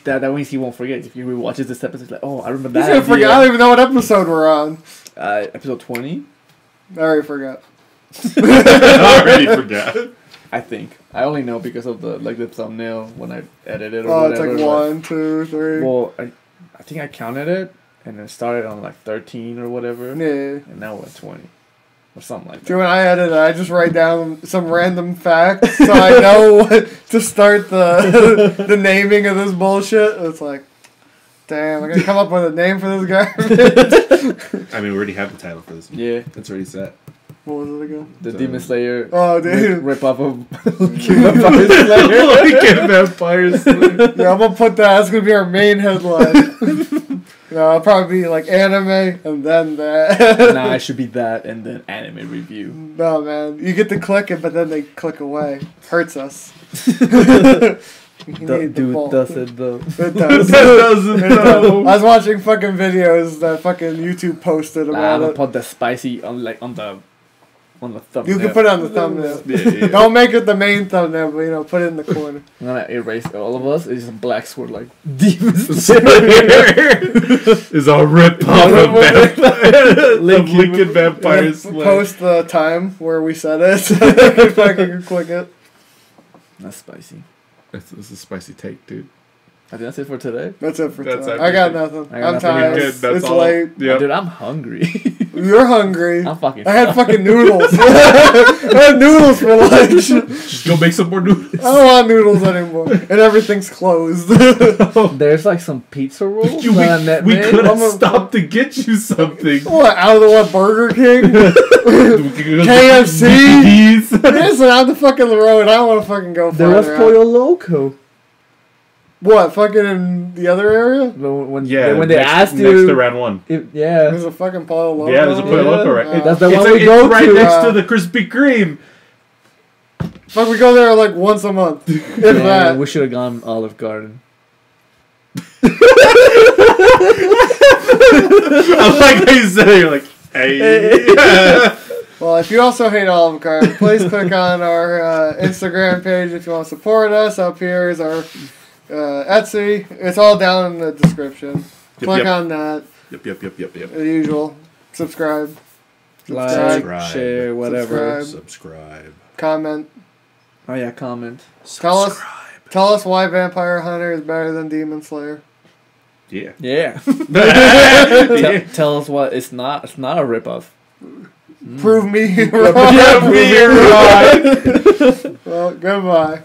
that means he won't forget. If he rewatches this episode, he's like, oh, I remember that. He's gonna forget. I don't even know what episode we're on. Episode 20. I already forgot. I already forgot. I think I only know because of the thumbnail when I edited. Or whatever. It's like 1, 2, 3. Well, I think I counted it, and it started on like 13 or whatever. Yeah. And now we're at 20. Or something like that. Dude, when I edit it, I just write down some random facts so I know what to start the naming of this bullshit. It's like, damn, I gotta come up with a name for this garbage. I mean, we already have the title for this one. Yeah. It's already set. What was it again? The Demon Slayer. Oh, dude. Rip-off of Vampire Slayer. Vampire Slayer. Yeah, I'm gonna put that. That's gonna be our main headline. I'll probably be like anime and then that. Nah, it should be that and then anime review. No, man. You get to click it, but then they click away. Hurts us. Dude, does it though? It does. I was watching fucking videos that fucking YouTube posted about it. Put the spicy on the thumbnail. You can put it on the thumbnail. Yeah. Don't make it the main thumbnail, but put it in the corner. I'm gonna erase all of us. It's just a black sword like Demon Slayer. Is a rip-off of Lincoln Vampire Slayer. Post the time where we said it. So if I can click it. That's spicy. This is a spicy take, dude. I think that's it for today. That's it for today. I got nothing. I'm tired. It's late. Yep. Dude, I'm hungry. You're hungry. I'm fucking. I had fucking noodles. I had noodles for lunch. Just go make some more noodles. I don't want noodles anymore. And everything's closed. There's like some pizza rolls. We could have stopped to get you something. What? Out of the what? Burger King? KFC? Yes, out the fucking road. I don't want to fucking go there was Pollo Loco. What? Fucking in the other area? When they asked you next to round 1. Yeah. There's a fucking Pollo Loco. Yeah, there's a Pollo Loco right. That's the one we go right to. next to the Krispy Kreme. Fuck, we go there like once a month. If that. We should have gone Olive Garden. I like how you said it. You're like, hey. Well, if you also hate Olive Garden, please click on our Instagram page if you want to support us. Up here is our Etsy. It's all down in the description. Click on that. Yep. The usual. Subscribe. Like, share, whatever. Subscribe. Comment. Oh yeah, comment. Tell us why Vampire Hunter is better than Demon Slayer. Yeah. Tell us what it's not. It's not a ripoff. Prove me wrong. Yeah, prove me wrong. Well, goodbye.